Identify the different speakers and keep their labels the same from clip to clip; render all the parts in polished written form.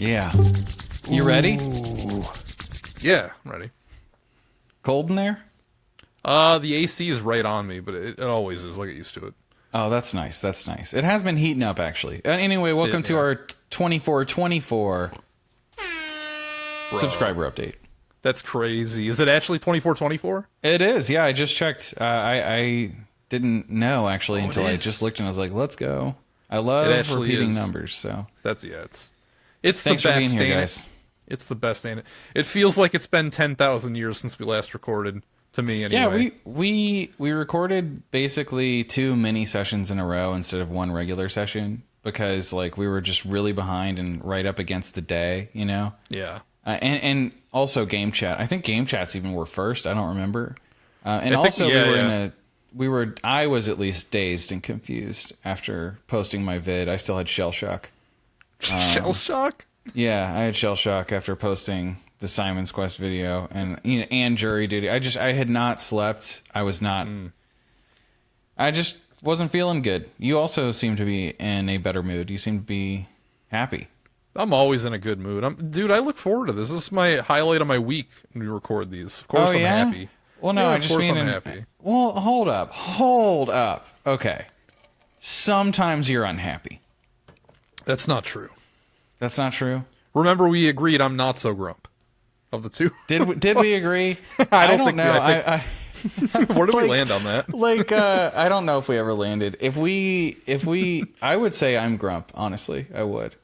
Speaker 1: Yeah. You ready?
Speaker 2: Ooh. Yeah, I'm ready.
Speaker 1: Cold in there?
Speaker 2: The AC is right on me, but it always is. I get used to it.
Speaker 1: Oh, that's nice. That's nice. It has been heating up, actually. Anyway, welcome to our 2424 subscriber update.
Speaker 2: That's crazy. Is it actually 2424?
Speaker 1: It is. Yeah, I just checked. I didn't know, actually, until I just looked and I was like, let's go. I love repeating numbers. So
Speaker 2: it's
Speaker 1: Thanks
Speaker 2: the best,
Speaker 1: for being here,
Speaker 2: ain't
Speaker 1: guys.
Speaker 2: it? It's the best, ain't it? It feels like it's been 10,000 years since we last recorded, to me anyway.
Speaker 1: Yeah, we recorded basically 2 mini sessions in a row instead of 1 regular session because like we were just really behind and right up against the day, you know?
Speaker 2: Yeah.
Speaker 1: And also game chat. I think game chats even were first. I don't remember. I was at least dazed and confused after posting my vid. I still had shell shock.
Speaker 2: Shell shock?
Speaker 1: Yeah, I had shell shock after posting the Simon's Quest video and jury duty. I had not slept. I just wasn't feeling good. You also seem to be in a better mood. You seem to be happy.
Speaker 2: I'm always in a good mood. Dude, I look forward to this. This is my highlight of my week when we record these. Of course I'm happy.
Speaker 1: Well, no,
Speaker 2: yeah,
Speaker 1: I just mean
Speaker 2: I'm happy.
Speaker 1: Well, hold up. Okay. Sometimes you're unhappy.
Speaker 2: That's not true.
Speaker 1: That's not true.
Speaker 2: Remember, we agreed I'm not so grump of the two.
Speaker 1: Did we agree?
Speaker 2: I don't
Speaker 1: know.
Speaker 2: Where did we land on that?
Speaker 1: I don't know if we ever landed. If we, I would say I'm grump. Honestly, I would.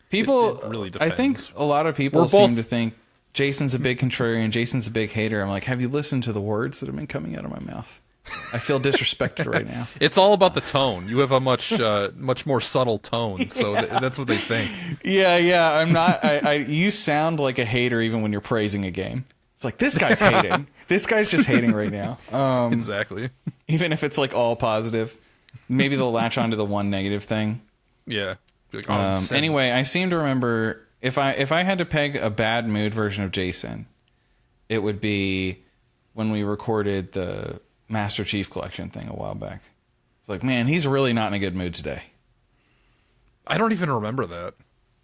Speaker 1: People,
Speaker 2: it really
Speaker 1: I think
Speaker 2: depends.
Speaker 1: a lot of people seem to think Jason's a big contrarian. Jason's a big hater. I'm like, have you listened to the words that have been coming out of my mouth? I feel disrespected right now.
Speaker 2: It's all about the tone. You have a much more subtle tone, so that's what they think.
Speaker 1: Yeah. I'm not. You sound like a hater even when you're praising a game. It's like this guy's hating. This guy's just hating right now.
Speaker 2: Exactly.
Speaker 1: Even if it's like all positive, maybe they'll latch onto the one negative thing.
Speaker 2: Yeah. Like,
Speaker 1: anyway, I seem to remember if I had to peg a bad mood version of Jason, it would be when we recorded the Master Chief Collection thing a while back. It's like, man, he's really not in a good mood today.
Speaker 2: I don't even remember that.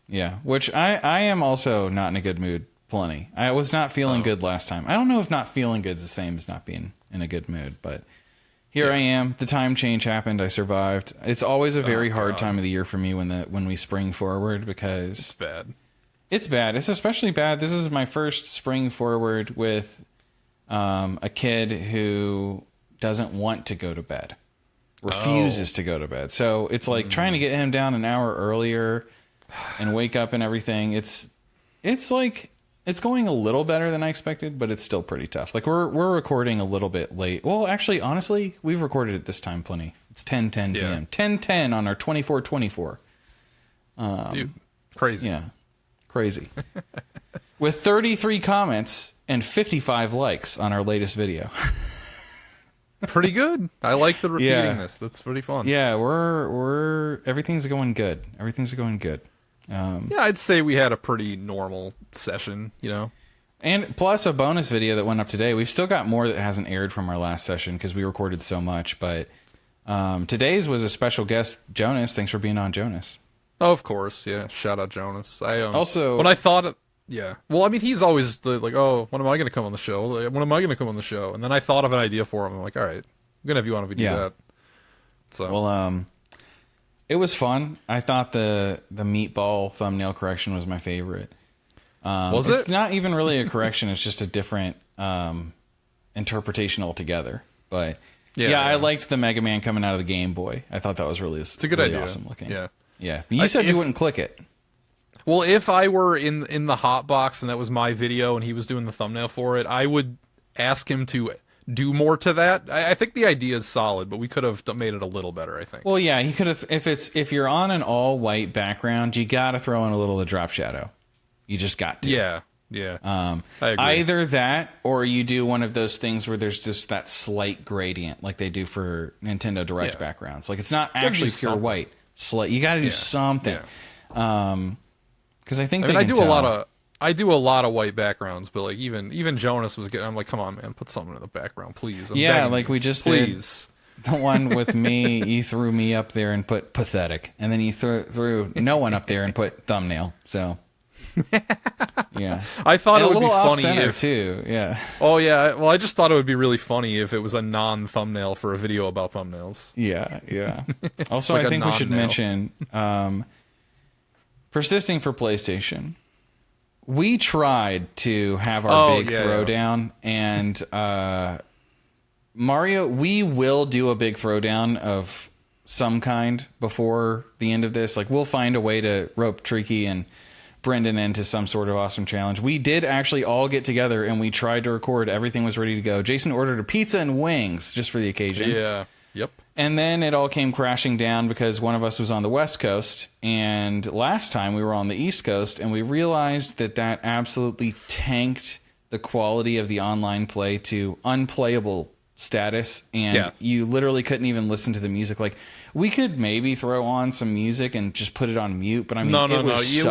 Speaker 1: Yeah, which I am also not in a good mood plenty. I was not feeling good last time. I don't know if not feeling good is the same as not being in a good mood, but here I am. The time change happened. I survived. It's always a very hard time of the year for me when we spring forward because
Speaker 2: it's bad.
Speaker 1: It's bad. It's especially bad. This is my first spring forward with a kid who doesn't want to go to bed, refuses to go to bed. So it's like trying to get him down an hour earlier and wake up and everything. It's like it's going a little better than I expected, but it's still pretty tough. Like we're recording a little bit late. Well, actually, honestly, we've recorded at this time plenty. It's 10:10 p.m. 10:10 on our 2424.
Speaker 2: Dude, crazy.
Speaker 1: Yeah, crazy. With 33 comments and 55 likes on our latest video.
Speaker 2: Pretty good. I like the repeating this. That's pretty fun.
Speaker 1: Yeah, we're everything's going good. Everything's going good.
Speaker 2: Yeah, I'd say we had a pretty normal session, you know.
Speaker 1: And plus a bonus video that went up today. We've still got more that hasn't aired from our last session because we recorded so much. But today's was a special guest, Jonas. Thanks for being on, Jonas.
Speaker 2: Oh, of course, yeah. Shout out Jonas.
Speaker 1: Also,
Speaker 2: when I thought, yeah. Well, I mean, he's always like, oh, when am I going to come on the show? Like, when am I going to come on the show? And then I thought of an idea for him. I'm like, all right, I'm gonna have you on if we do that. So
Speaker 1: well, it was fun. I thought the meatball thumbnail correction was my favorite.
Speaker 2: Was
Speaker 1: it's
Speaker 2: it?
Speaker 1: not even really a correction. It's just a different interpretation altogether. But yeah, I liked the Mega Man coming out of the Game Boy. I thought that was it's
Speaker 2: a good idea.
Speaker 1: Awesome looking.
Speaker 2: Yeah.
Speaker 1: But you said you wouldn't click it.
Speaker 2: Well, if I were in the hot box and that was my video and he was doing the thumbnail for it, I would ask him to do more to that. I think the idea is solid, but we could have made it a little better, I think.
Speaker 1: Well, yeah, he could have. If you're on an all white background, you got to throw in a little of the drop shadow. You just got to.
Speaker 2: Yeah. I agree.
Speaker 1: Either that, or you do one of those things where there's just that slight gradient, like they do for Nintendo Direct backgrounds. Like it's not actually pure white. You got to do something. Because I think
Speaker 2: I do a lot of white backgrounds, but like even Jonas was getting. I'm like, come on, man, put something in the background, please.
Speaker 1: Like we just did the one with me. You threw me up there and put pathetic, and then you threw no one up there and put thumbnail. So Yeah.
Speaker 2: I thought
Speaker 1: And
Speaker 2: it
Speaker 1: a
Speaker 2: would be
Speaker 1: little
Speaker 2: funny
Speaker 1: off-center
Speaker 2: if.
Speaker 1: too. Yeah.
Speaker 2: Oh yeah, well I just thought it would be really funny if it was a non-thumbnail for a video about thumbnails.
Speaker 1: Yeah. Yeah. Also,
Speaker 2: Like
Speaker 1: I
Speaker 2: a
Speaker 1: think we should
Speaker 2: non-nail.
Speaker 1: mention persisting for PlayStation. We tried to have our big throwdown, and Mario, we will do a big throwdown of some kind before the end of this. Like, we'll find a way to rope Tricky and Brendan into some sort of awesome challenge. We did actually all get together and we tried to record. Everything was ready to go. Jason ordered a pizza and wings just for the occasion.
Speaker 2: Yeah. Yep.
Speaker 1: And then it all came crashing down because one of us was on the West Coast, and last time we were on the East Coast, and we realized that that absolutely tanked the quality of the online play to unplayable status, and you literally couldn't even listen to the music. Like, we could maybe throw on some music and just put it on mute, but I mean,
Speaker 2: It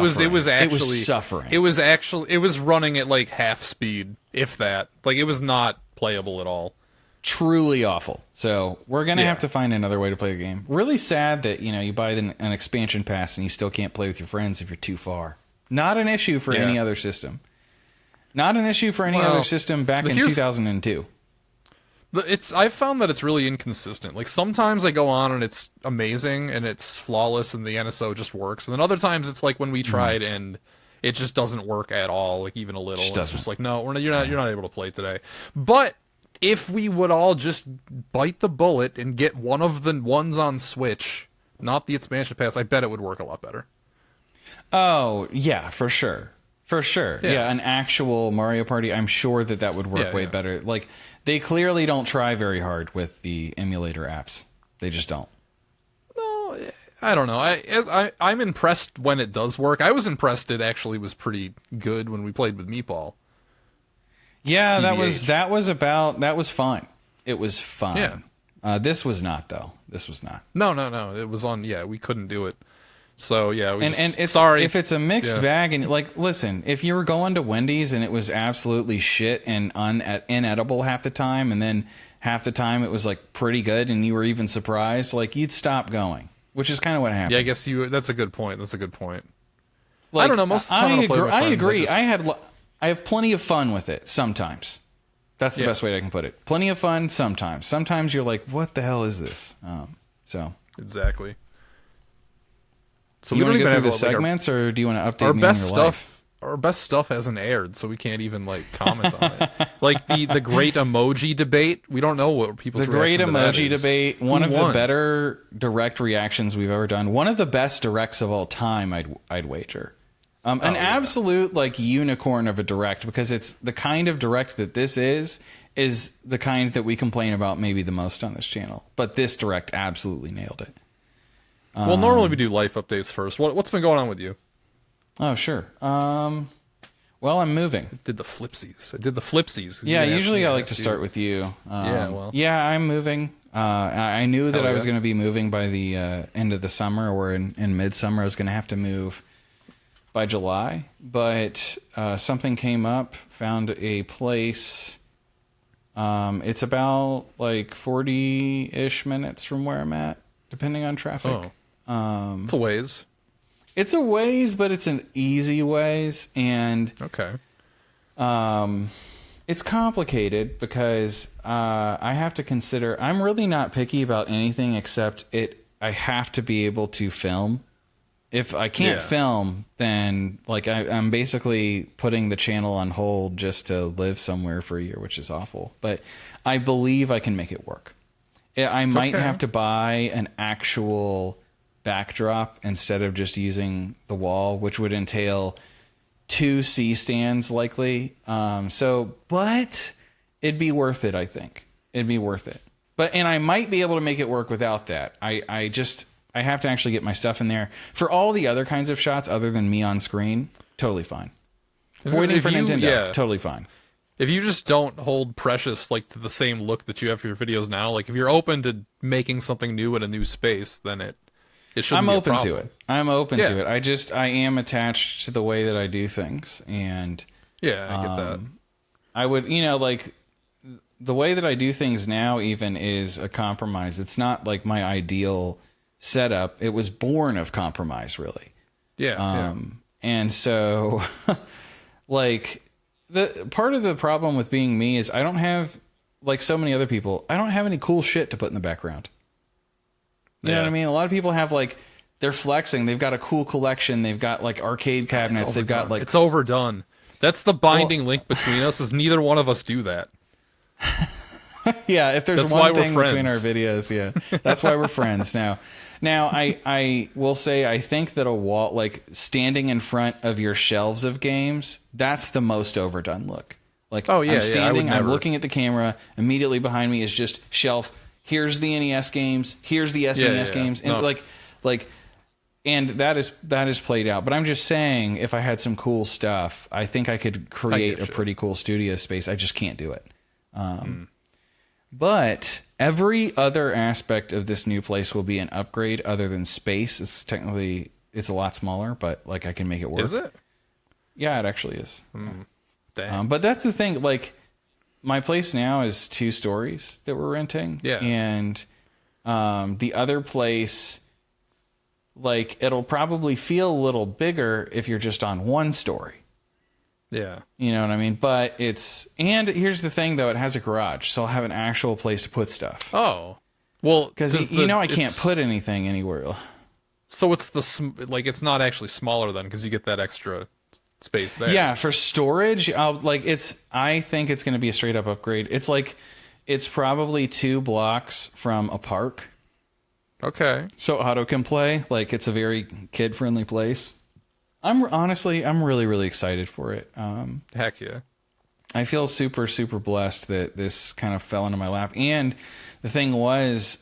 Speaker 2: was running at like half speed, if that. Like, it was not playable at all.
Speaker 1: Truly awful. So we're gonna have to find another way to play the game. Really sad that you buy an expansion pass and you still can't play with your friends if you're too far. Not an issue for any other system. Not an issue for any other system back in 2002.
Speaker 2: I've found that it's really inconsistent. Like, sometimes I go on and it's amazing and it's flawless and the NSO just works, and then other times it's like when we tried and it just doesn't work at all, like even a little. It's just like, no, you're not able to play today. But if we would all just bite the bullet and get one of the ones on Switch, not the expansion pass, I bet it would work a lot better.
Speaker 1: Oh, yeah, for sure. For sure. Yeah, an actual Mario Party, I'm sure that would work way better. Like, they clearly don't try very hard with the emulator apps. They just don't.
Speaker 2: No, I don't know. I'm impressed when it does work. I was impressed it actually was pretty good when we played with Meatball.
Speaker 1: Yeah, that was fun. It was fun.
Speaker 2: Yeah.
Speaker 1: This was not, though. This was not.
Speaker 2: No. It was on. Yeah, we couldn't do it. So yeah,
Speaker 1: sorry if it's a mixed bag. And like, listen, if you were going to Wendy's and it was absolutely shit and inedible half the time, and then half the time it was like pretty good, and you were even surprised, like, you'd stop going, which is kind of what happened.
Speaker 2: Yeah, I guess that's a good point. Like, I don't know. Most of the time
Speaker 1: I agree. I have plenty of fun with it sometimes. That's the best way I can put it. Plenty of fun sometimes. Sometimes you're like, what the hell is this?
Speaker 2: Exactly. So
Speaker 1: you
Speaker 2: we
Speaker 1: want
Speaker 2: don't
Speaker 1: to go
Speaker 2: even
Speaker 1: through
Speaker 2: have
Speaker 1: the segments, or do you want to update me on your life?
Speaker 2: Our best stuff hasn't aired, so we can't even like comment on it. Like the great emoji debate, we don't know what people's reaction to that is. The great emoji debate,
Speaker 1: one of the better direct reactions we've ever done. One of the best directs of all time, I'd wager. An absolute like unicorn of a direct, because it's the kind of direct that this is the kind that we complain about maybe the most on this channel. But this direct absolutely nailed it.
Speaker 2: Well, normally we do life updates first. What's been going on with you?
Speaker 1: Oh, sure. Well, I'm moving.
Speaker 2: I did the flipsies.
Speaker 1: Yeah, usually I like to start with you. Yeah, I'm moving. I knew that I was going to be moving by the end of the summer, or in midsummer. I was going to have to move by July, but something came up, found a place. It's about like 40-ish minutes from where I'm at, depending on traffic.
Speaker 2: It's a ways.
Speaker 1: It's a ways, but it's an easy ways, and it's complicated because I have to consider. I'm really not picky about anything except I have to be able to film. If I can't film, then like I'm basically putting the channel on hold just to live somewhere for a year, which is awful. But I believe I can make it work. I might have to buy an actual backdrop instead of just using the wall, which would entail 2 C stands likely. But it'd be worth it, I think. It'd be worth it. And I might be able to make it work without that. I have to actually get my stuff in there. For all the other kinds of shots other than me on screen, totally fine. Waiting for Nintendo, totally fine.
Speaker 2: If you just don't hold Precious like to the same look that you have for your videos now, like if you're open to making something new in a new space, then it shouldn't be a problem.
Speaker 1: I'm open to it. I am attached to the way that I do things, and
Speaker 2: I get that.
Speaker 1: I would, like the way that I do things now even is a compromise. It's not like my ideal setup. It was born of compromise, really. And so, like, the part of the problem with being me is I don't have, like so many other people, I don't have any cool shit to put in the background. You know what I mean? A lot of people have, like, they're flexing. They've got a cool collection. They've got, like, arcade cabinets. They've got, like...
Speaker 2: It's overdone. That's the binding link between us, is neither one of us do that.
Speaker 1: Yeah, if there's
Speaker 2: That's
Speaker 1: one
Speaker 2: why we're
Speaker 1: thing between our
Speaker 2: friends.
Speaker 1: videos, yeah. That's why we're friends now. Now, I will say, I think that a wall, like, standing in front of your shelves of games, that's the most overdone look. Like,
Speaker 2: Oh, yeah,
Speaker 1: I'm
Speaker 2: yeah, I would
Speaker 1: standing, I'm
Speaker 2: never.
Speaker 1: looking at the camera, immediately behind me is just shelf. Here's the NES games. Here's the SNES
Speaker 2: yeah.
Speaker 1: games. And
Speaker 2: No.
Speaker 1: and that is played out. But I'm just saying, if I had some cool stuff, I think I could create a
Speaker 2: you.
Speaker 1: pretty cool studio space. I just can't do it. But every other aspect of this new place will be an upgrade other than space. It's a lot smaller, but like I can make it work.
Speaker 2: Is it?
Speaker 1: Yeah, it actually is.
Speaker 2: Dang.
Speaker 1: But that's the thing. Like, my place now is 2 stories that we're renting.
Speaker 2: Yeah.
Speaker 1: And the other place, like, it'll probably feel a little bigger if you're just on 1 story.
Speaker 2: Yeah.
Speaker 1: You know what I mean? But and here's the thing, though, it has a garage, so I'll have an actual place to put stuff.
Speaker 2: Oh. Well,
Speaker 1: Because I can't put anything anywhere.
Speaker 2: So it's it's not actually smaller then, because you get that extra space there.
Speaker 1: Yeah, for storage, I think it's going to be a straight up upgrade. It's probably 2 blocks from a park,
Speaker 2: Okay.
Speaker 1: so Otto can play. Like, it's a very kid friendly place. I'm really, really excited for it.
Speaker 2: Heck yeah.
Speaker 1: I feel super, super blessed that this kind of fell into my lap. And the thing was,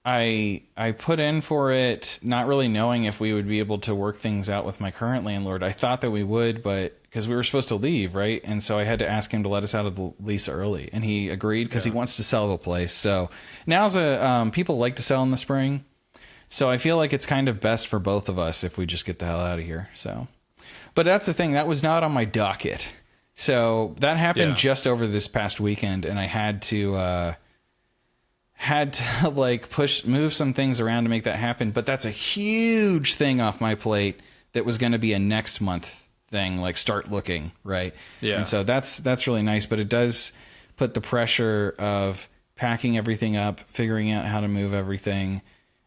Speaker 1: I put in for it not really knowing if we would be able to work things out with my current landlord. I thought that we would, but because we were supposed to leave, right? And so I had to ask him to let us out of the lease early, and he agreed because he wants to sell the place. So now's people like to sell in the spring. So I feel like it's kind of best for both of us if we just get the hell out of here. So, but that's the thing, that was not on my docket. So that happened just over this past weekend, and I had to like move some things around to make that happen. But that's a huge thing off my plate that was going to be a next month thing, like start looking, right?
Speaker 2: Yeah.
Speaker 1: And so that's really nice, but it does put the pressure of packing everything up, figuring out how to move everything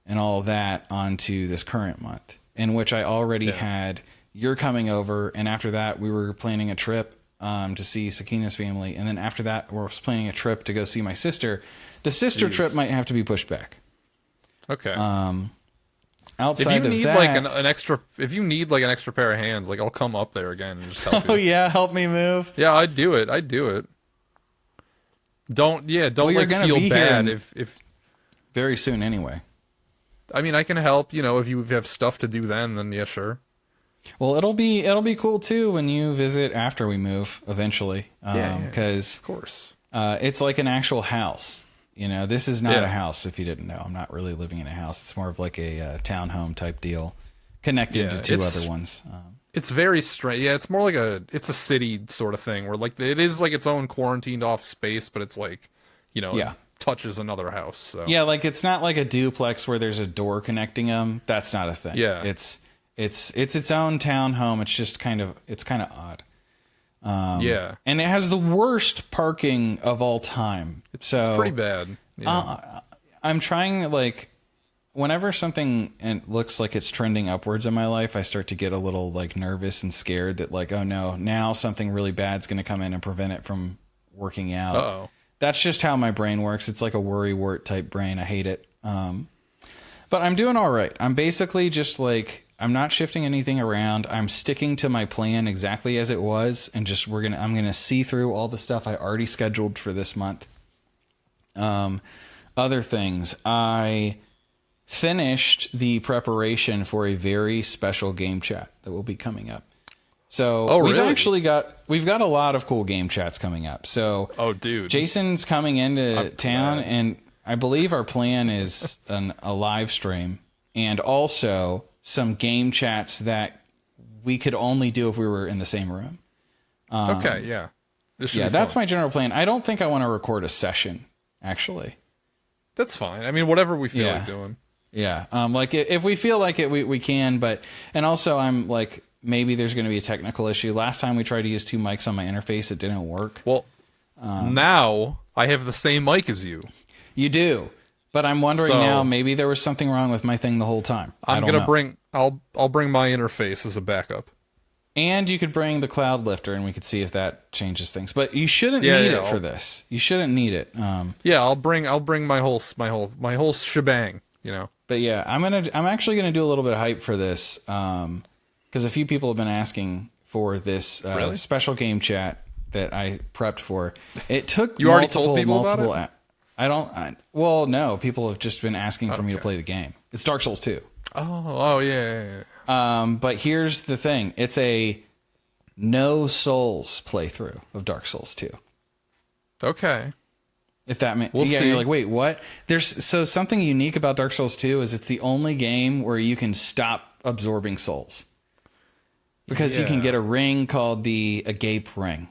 Speaker 1: and all of that onto this current month, in which I already had you're coming over, and after that we were planning a trip to see Sakina's family, and then after that we're planning a trip to go see my sister. The sister trip might have to be pushed back.
Speaker 2: Okay.
Speaker 1: Outside
Speaker 2: if you need
Speaker 1: of that,
Speaker 2: if you need like an extra pair of hands, like I'll come up there again and just help you.
Speaker 1: oh yeah, help me move.
Speaker 2: Yeah, I'd do it. Don't
Speaker 1: you're
Speaker 2: like
Speaker 1: gonna
Speaker 2: feel
Speaker 1: be here
Speaker 2: bad
Speaker 1: in-
Speaker 2: if
Speaker 1: Very soon anyway.
Speaker 2: I mean I can help, if you have stuff to do then yeah, sure.
Speaker 1: Well, it'll be cool too when you visit after we move eventually. Because
Speaker 2: Of course.
Speaker 1: it's like an actual house. This is not
Speaker 2: Yeah.
Speaker 1: a house. If you didn't know, I'm not really living in a house. It's more of like a townhome type deal, connected to 2 other ones.
Speaker 2: It's very strange. Yeah, it's more like it's a city sort of thing where like it is like its own quarantined off space, but it's like,
Speaker 1: Yeah.
Speaker 2: it touches another house. So
Speaker 1: Yeah, like it's not like a duplex where there's a door connecting them. That's not a thing.
Speaker 2: Yeah.
Speaker 1: It's its own townhome. It's just kind of odd.
Speaker 2: yeah,
Speaker 1: And it has the worst parking of all time.
Speaker 2: it's pretty bad. Yeah.
Speaker 1: I'm trying, like, whenever something looks like it's trending upwards in my life, I start to get a little like nervous and scared that like, oh no, now something really bad's going to come in and prevent it from working out.
Speaker 2: Uh-oh.
Speaker 1: That's just how my brain works. It's like a worrywart type brain. I hate it. But I'm doing all right. I'm basically just like, I'm not shifting anything around. I'm sticking to my plan exactly as it was, and just I'm gonna see through all the stuff I already scheduled for this month. Other things, I finished the preparation for a very special game chat that will be coming up. So we've got a lot of cool game chats coming up. So
Speaker 2: Dude,
Speaker 1: Jason's coming into town, and I believe our plan is a live stream, and also some game chats that we could only do if we were in the same room.
Speaker 2: okay, yeah. This should be
Speaker 1: That's
Speaker 2: fun.
Speaker 1: my general plan. I don't think I want to record a session, actually.
Speaker 2: That's fine. I mean, whatever we feel
Speaker 1: Yeah.
Speaker 2: like doing.
Speaker 1: Yeah. Like if we feel like it, we can, but, and also I'm like, maybe there's going to be a technical issue. Last time we tried to use two mics on my interface, it didn't work.
Speaker 2: Well, now I have the same mic as you.
Speaker 1: You do, but I'm wondering
Speaker 2: So-
Speaker 1: now, maybe there was something wrong with my thing the whole time.
Speaker 2: I'm gonna bring. I'll bring my interface as a backup.
Speaker 1: And you could bring the cloud lifter and we could see if that changes things, but you shouldn't
Speaker 2: Yeah,
Speaker 1: need
Speaker 2: yeah,
Speaker 1: it for this. You shouldn't need it.
Speaker 2: Yeah, I'll bring my whole shebang. You know.
Speaker 1: But yeah, I'm actually gonna do a little bit of hype for this, because a few people have been asking for this
Speaker 2: Really?
Speaker 1: special game chat that I prepped for. It took
Speaker 2: You already told people about it?
Speaker 1: Well, no, people have just been asking for me to play the game. It's Dark Souls 2.
Speaker 2: Oh yeah.
Speaker 1: But here's the thing: it's a no souls playthrough of Dark Souls 2.
Speaker 2: Okay.
Speaker 1: If that means,
Speaker 2: We'll see.
Speaker 1: you're like, wait, what? There's something unique about Dark Souls 2 is it's the only game where you can stop absorbing souls, because you can
Speaker 2: Yeah.
Speaker 1: get a ring called the Agape Ring,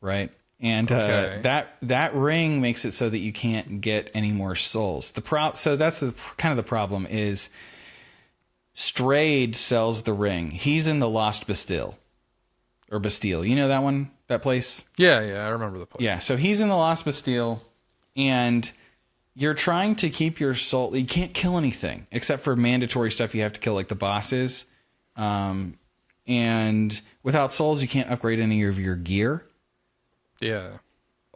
Speaker 1: right? And
Speaker 2: Okay.
Speaker 1: that ring makes it so that you can't get any more souls. So that's kind of the problem is Strayed sells the ring. He's in the Lost Bastille or Bastille. You know that one, that place?
Speaker 2: Yeah, I remember the place.
Speaker 1: Yeah, so he's in the Lost Bastille, and you're trying to keep your soul. You can't kill anything except for mandatory stuff you have to kill, like the bosses. And without souls, you can't upgrade any of your gear.
Speaker 2: Yeah.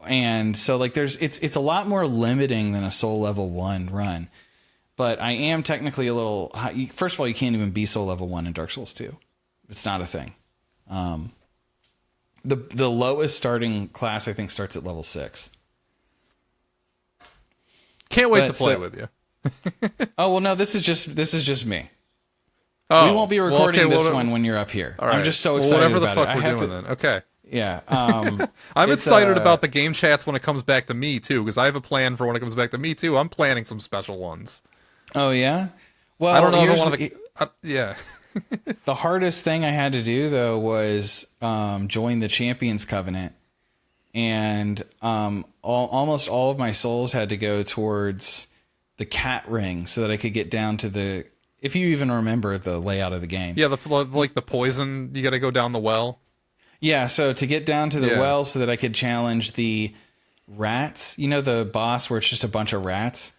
Speaker 1: And so, like, it's a lot more limiting than a soul level 1 run. But I am technically a little. First of all, you can't even be soul level 1 in Dark Souls 2. It's not a thing. The lowest starting class, I think, starts at level 6.
Speaker 2: Can't wait
Speaker 1: But
Speaker 2: to play
Speaker 1: so-
Speaker 2: with you.
Speaker 1: Oh well, no. This is just me.
Speaker 2: Oh,
Speaker 1: We won't be
Speaker 2: well,
Speaker 1: recording
Speaker 2: okay,
Speaker 1: this
Speaker 2: well,
Speaker 1: one when you're up here.
Speaker 2: all right.
Speaker 1: I'm just so
Speaker 2: Well,
Speaker 1: excited
Speaker 2: whatever the
Speaker 1: about
Speaker 2: fuck
Speaker 1: it. I
Speaker 2: we're
Speaker 1: have
Speaker 2: doing
Speaker 1: to,
Speaker 2: then. Okay.
Speaker 1: Yeah.
Speaker 2: I'm
Speaker 1: It's,
Speaker 2: excited about the game chats when it comes back to me too, because I have a plan for when it comes back to me too. I'm planning some special ones.
Speaker 1: Oh yeah. Well,
Speaker 2: I don't know if I
Speaker 1: here's
Speaker 2: want to. Yeah.
Speaker 1: the hardest thing I had to do though was join the Champions Covenant, and almost all of my souls had to go towards the cat ring so that I could get down to the. If you even remember the layout of the game.
Speaker 2: Yeah, like the poison, you got to go down the well.
Speaker 1: Yeah, so to get down to the
Speaker 2: Yeah.
Speaker 1: well so that I could challenge the rats, you know, the boss where it's just a bunch of rats?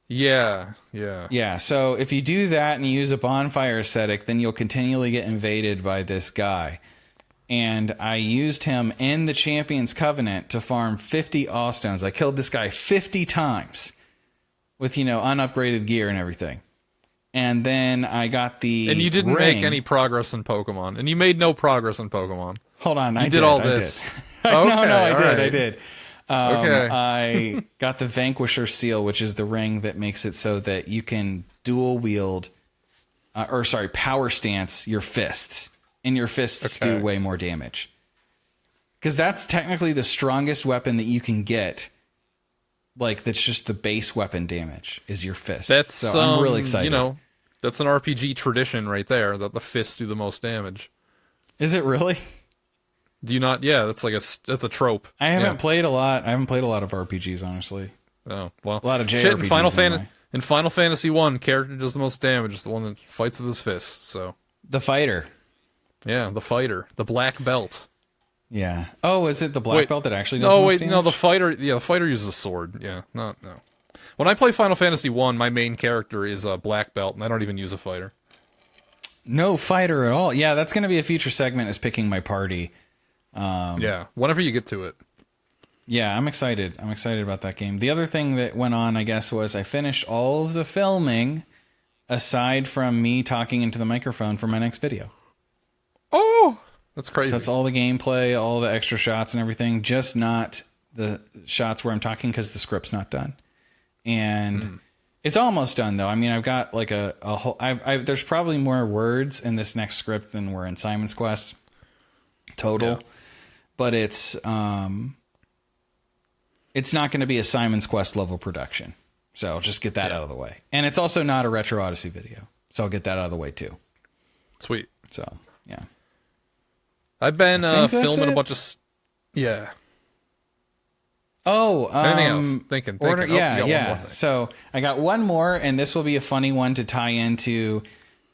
Speaker 2: Yeah.
Speaker 1: Yeah, so if you do that and you use a bonfire ascetic, then you'll continually get invaded by this guy. And I used him in the Champions Covenant to farm 50 Allstones. I killed this guy 50 times with, unupgraded gear and everything. And then I got the
Speaker 2: And you didn't
Speaker 1: ring.
Speaker 2: make any progress in Pokemon, and you made no progress in Pokemon.
Speaker 1: Hold on, I
Speaker 2: did all this.
Speaker 1: I
Speaker 2: Okay,
Speaker 1: I
Speaker 2: all
Speaker 1: did.
Speaker 2: right. Okay.
Speaker 1: I got the Vanquisher seal, which is the ring that makes it so that you can dual wield, power stance your fists, and your fists
Speaker 2: Okay.
Speaker 1: do way more damage. Because that's technically the strongest weapon that you can get. Like, that's just the base weapon damage is your fists.
Speaker 2: That's
Speaker 1: so I'm really excited.
Speaker 2: That's an RPG tradition right there. That the fists do the most damage.
Speaker 1: Is it really?
Speaker 2: Do you not? Yeah, that's a trope.
Speaker 1: I haven't played a lot. I haven't played a lot of RPGs, honestly.
Speaker 2: Oh well,
Speaker 1: A lot of
Speaker 2: shit in
Speaker 1: JRPGs anyway.
Speaker 2: In Final Fantasy 1, character does the most damage. Is the one that fights with his fists. So
Speaker 1: The fighter.
Speaker 2: yeah, the fighter, the black belt.
Speaker 1: Yeah. Oh, is it the black
Speaker 2: Wait,
Speaker 1: belt that actually does
Speaker 2: No,
Speaker 1: most
Speaker 2: wait,
Speaker 1: damage?
Speaker 2: no, the fighter. Yeah, the fighter uses a sword. Yeah, no. When I play Final Fantasy 1, my main character is a black belt, and I don't even use a fighter.
Speaker 1: No fighter at all. Yeah, that's going to be a future segment is picking my party.
Speaker 2: Yeah, whenever you get to it.
Speaker 1: Yeah, I'm excited. I'm excited about that game. The other thing that went on, I guess, was I finished all of the filming aside from me talking into the microphone for my next video.
Speaker 2: Oh, that's crazy.
Speaker 1: That's all the gameplay, all the extra shots and everything, just not the shots where I'm talking because the script's not done. And it's almost done, though. I mean, I've got like a whole... there's probably more words in this next script than were in Simon's Quest total.
Speaker 2: Yeah.
Speaker 1: But it's not going to be a Simon's Quest level production. So I'll just get that out of the way. And it's also not a Retro Odyssey video. So I'll get that out of the way, too.
Speaker 2: Sweet.
Speaker 1: So, yeah.
Speaker 2: I've been
Speaker 1: I think that's
Speaker 2: filming a
Speaker 1: it.
Speaker 2: bunch of... Yeah.
Speaker 1: Oh,
Speaker 2: Anything else? Thinking.
Speaker 1: Order,
Speaker 2: Oh, you
Speaker 1: yeah,
Speaker 2: got one more
Speaker 1: yeah.
Speaker 2: thing.
Speaker 1: So I got one more, and this will be a funny one to tie into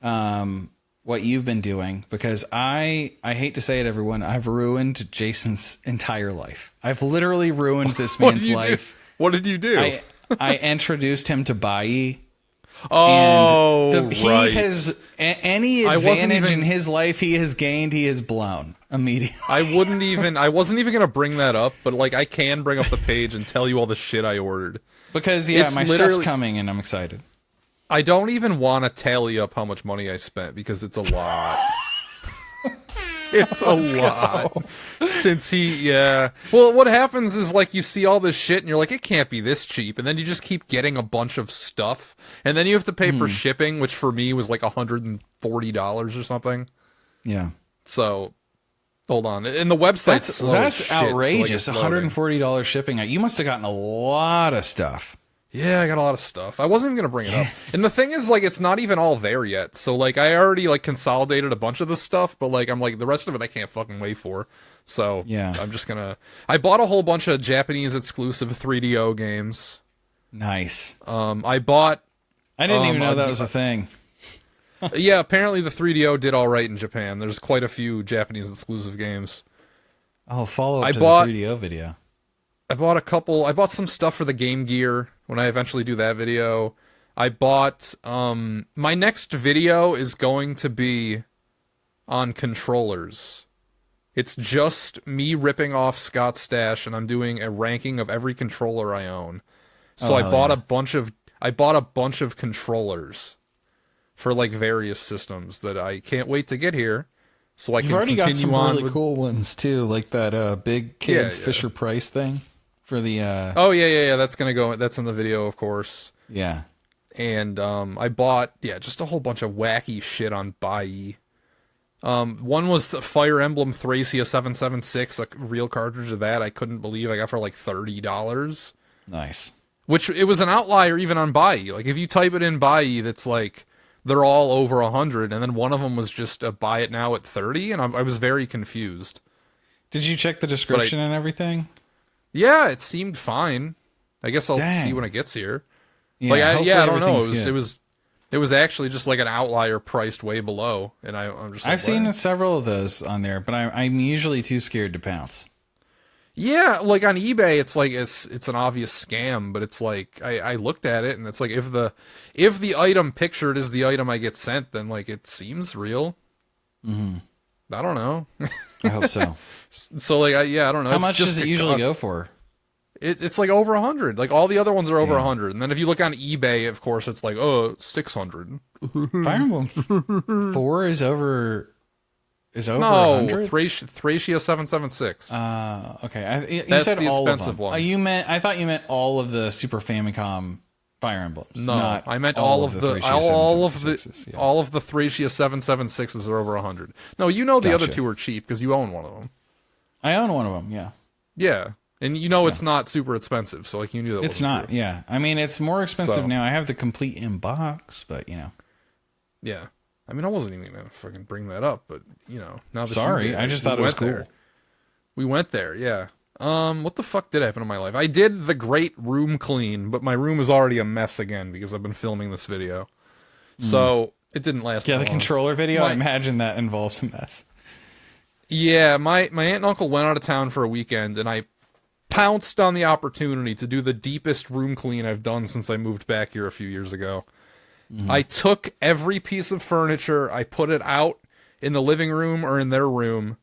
Speaker 1: what you've been doing, because I hate to say it, everyone, I've ruined Jason's entire life. I've literally ruined this
Speaker 2: What did
Speaker 1: man's
Speaker 2: you
Speaker 1: life.
Speaker 2: do? What did you do?
Speaker 1: I introduced him to Bai.
Speaker 2: Oh,
Speaker 1: He
Speaker 2: right.
Speaker 1: has any advantage in his life he has gained, he has blown immediately.
Speaker 2: I wasn't even going to bring that up, but like I can bring up the page and tell you all the shit I ordered.
Speaker 1: Because yeah,
Speaker 2: It's
Speaker 1: my stuff's coming and I'm excited.
Speaker 2: I don't even want to tally up how much money I spent because it's a lot. It's a lot. Since yeah. Well, what happens is like you see all this shit and you're like, it can't be this cheap. And then you just keep getting a bunch of stuff. And then you have to pay for shipping, which for me was like $140 or something.
Speaker 1: Yeah.
Speaker 2: So hold on. And the website's slow as
Speaker 1: That's
Speaker 2: shit, so, like,
Speaker 1: outrageous.
Speaker 2: it's loading.
Speaker 1: $140 shipping. You must have gotten a lot of stuff.
Speaker 2: Yeah, I got a lot of stuff. I wasn't even gonna bring it up. And the thing is, like, it's not even all there yet. So, like, I already, like, consolidated a bunch of the stuff, but, like, I'm like, the rest of it I can't fucking wait for. So,
Speaker 1: Yeah.
Speaker 2: I'm just gonna... I bought a whole bunch of Japanese exclusive 3DO games.
Speaker 1: Nice.
Speaker 2: I bought...
Speaker 1: I didn't even know that was a thing.
Speaker 2: Yeah, apparently the 3DO did alright in Japan. There's quite a few Japanese exclusive games.
Speaker 1: Oh, follow up
Speaker 2: I
Speaker 1: to
Speaker 2: bought-
Speaker 1: the 3DO video.
Speaker 2: I bought some stuff for the Game Gear when I eventually do that video. I bought, my next video is going to be on controllers. It's just me ripping off Scott's stash and I'm doing a ranking of every controller I own. So I bought a bunch of controllers for like various systems that I can't wait to get here. So I
Speaker 1: You've
Speaker 2: can
Speaker 1: already got
Speaker 2: continue
Speaker 1: some
Speaker 2: on
Speaker 1: really
Speaker 2: with...
Speaker 1: cool ones too, like that big kids
Speaker 2: Yeah.
Speaker 1: Fisher Price thing for the
Speaker 2: Oh yeah. That's gonna go. That's in the video, of course.
Speaker 1: yeah.
Speaker 2: And I bought just a whole bunch of wacky shit on Bai. One was the Fire Emblem Thracia 776, a real cartridge of that. I couldn't believe I got for like $30,
Speaker 1: Nice.
Speaker 2: which it was an outlier even on Bai. Like if you type it in Bai, that's like they're all over 100, and then one of them was just a buy it now at 30, and I was very confused.
Speaker 1: Did you check the description and everything?
Speaker 2: Yeah, it seemed fine. I guess I'll
Speaker 1: Dang.
Speaker 2: see when it gets here.
Speaker 1: Yeah,
Speaker 2: Like, I
Speaker 1: hopefully
Speaker 2: don't know.
Speaker 1: everything's
Speaker 2: It was actually just like an outlier priced way below, and I'm just. Like,
Speaker 1: I've seen
Speaker 2: what?
Speaker 1: several of those on there, but I'm usually too scared to pounce.
Speaker 2: Yeah, like on eBay, it's like it's an obvious scam, but it's like I looked at it and it's like if the item pictured is the item I get sent, then like it seems real. Mm-hmm. I don't know.
Speaker 1: I hope so.
Speaker 2: So like I don't know.
Speaker 1: How
Speaker 2: It's
Speaker 1: much
Speaker 2: just
Speaker 1: does it usually go for?
Speaker 2: It's like over 100. Like all the other ones are over 100, and then if you look on eBay, of course, it's like 600.
Speaker 1: Fire Emblem 4 is over
Speaker 2: No,
Speaker 1: 100.
Speaker 2: Thracia 776.
Speaker 1: Okay. You
Speaker 2: That's
Speaker 1: said
Speaker 2: the
Speaker 1: all
Speaker 2: expensive
Speaker 1: of them.
Speaker 2: one.
Speaker 1: I thought you meant all of the Super Famicom Fire Emblems.
Speaker 2: No,
Speaker 1: not
Speaker 2: I meant all of the
Speaker 1: Thracia
Speaker 2: all of the
Speaker 1: 776s, yeah.
Speaker 2: all of the Thracia 776s are over 100. No, you know the other
Speaker 1: Gotcha.
Speaker 2: two are cheap because you own one of them.
Speaker 1: I own one of them. Yeah.
Speaker 2: Yeah, and you know it's not super expensive, so like you knew that.
Speaker 1: It's
Speaker 2: wasn't
Speaker 1: not.
Speaker 2: true.
Speaker 1: Yeah. I mean, it's more expensive
Speaker 2: So-
Speaker 1: now. I have the complete in box, but you know.
Speaker 2: Yeah, I mean I wasn't even gonna fucking bring that up, but you know now that you
Speaker 1: Sorry,
Speaker 2: did,
Speaker 1: I just
Speaker 2: we
Speaker 1: thought it was
Speaker 2: went
Speaker 1: cool.
Speaker 2: there. We went there, yeah. What the fuck did happen in my life? I did the great room clean, but my room is already a mess again because I've been filming this video. So it didn't last
Speaker 1: Yeah,
Speaker 2: that
Speaker 1: the
Speaker 2: long.
Speaker 1: controller video. I
Speaker 2: My-
Speaker 1: imagine that involves a mess.
Speaker 2: Yeah, my aunt and uncle went out of town for a weekend, and I pounced on the opportunity to do the deepest room clean I've done since I moved back here a few years ago. I took every piece of furniture, I put it out in the living room or in their room.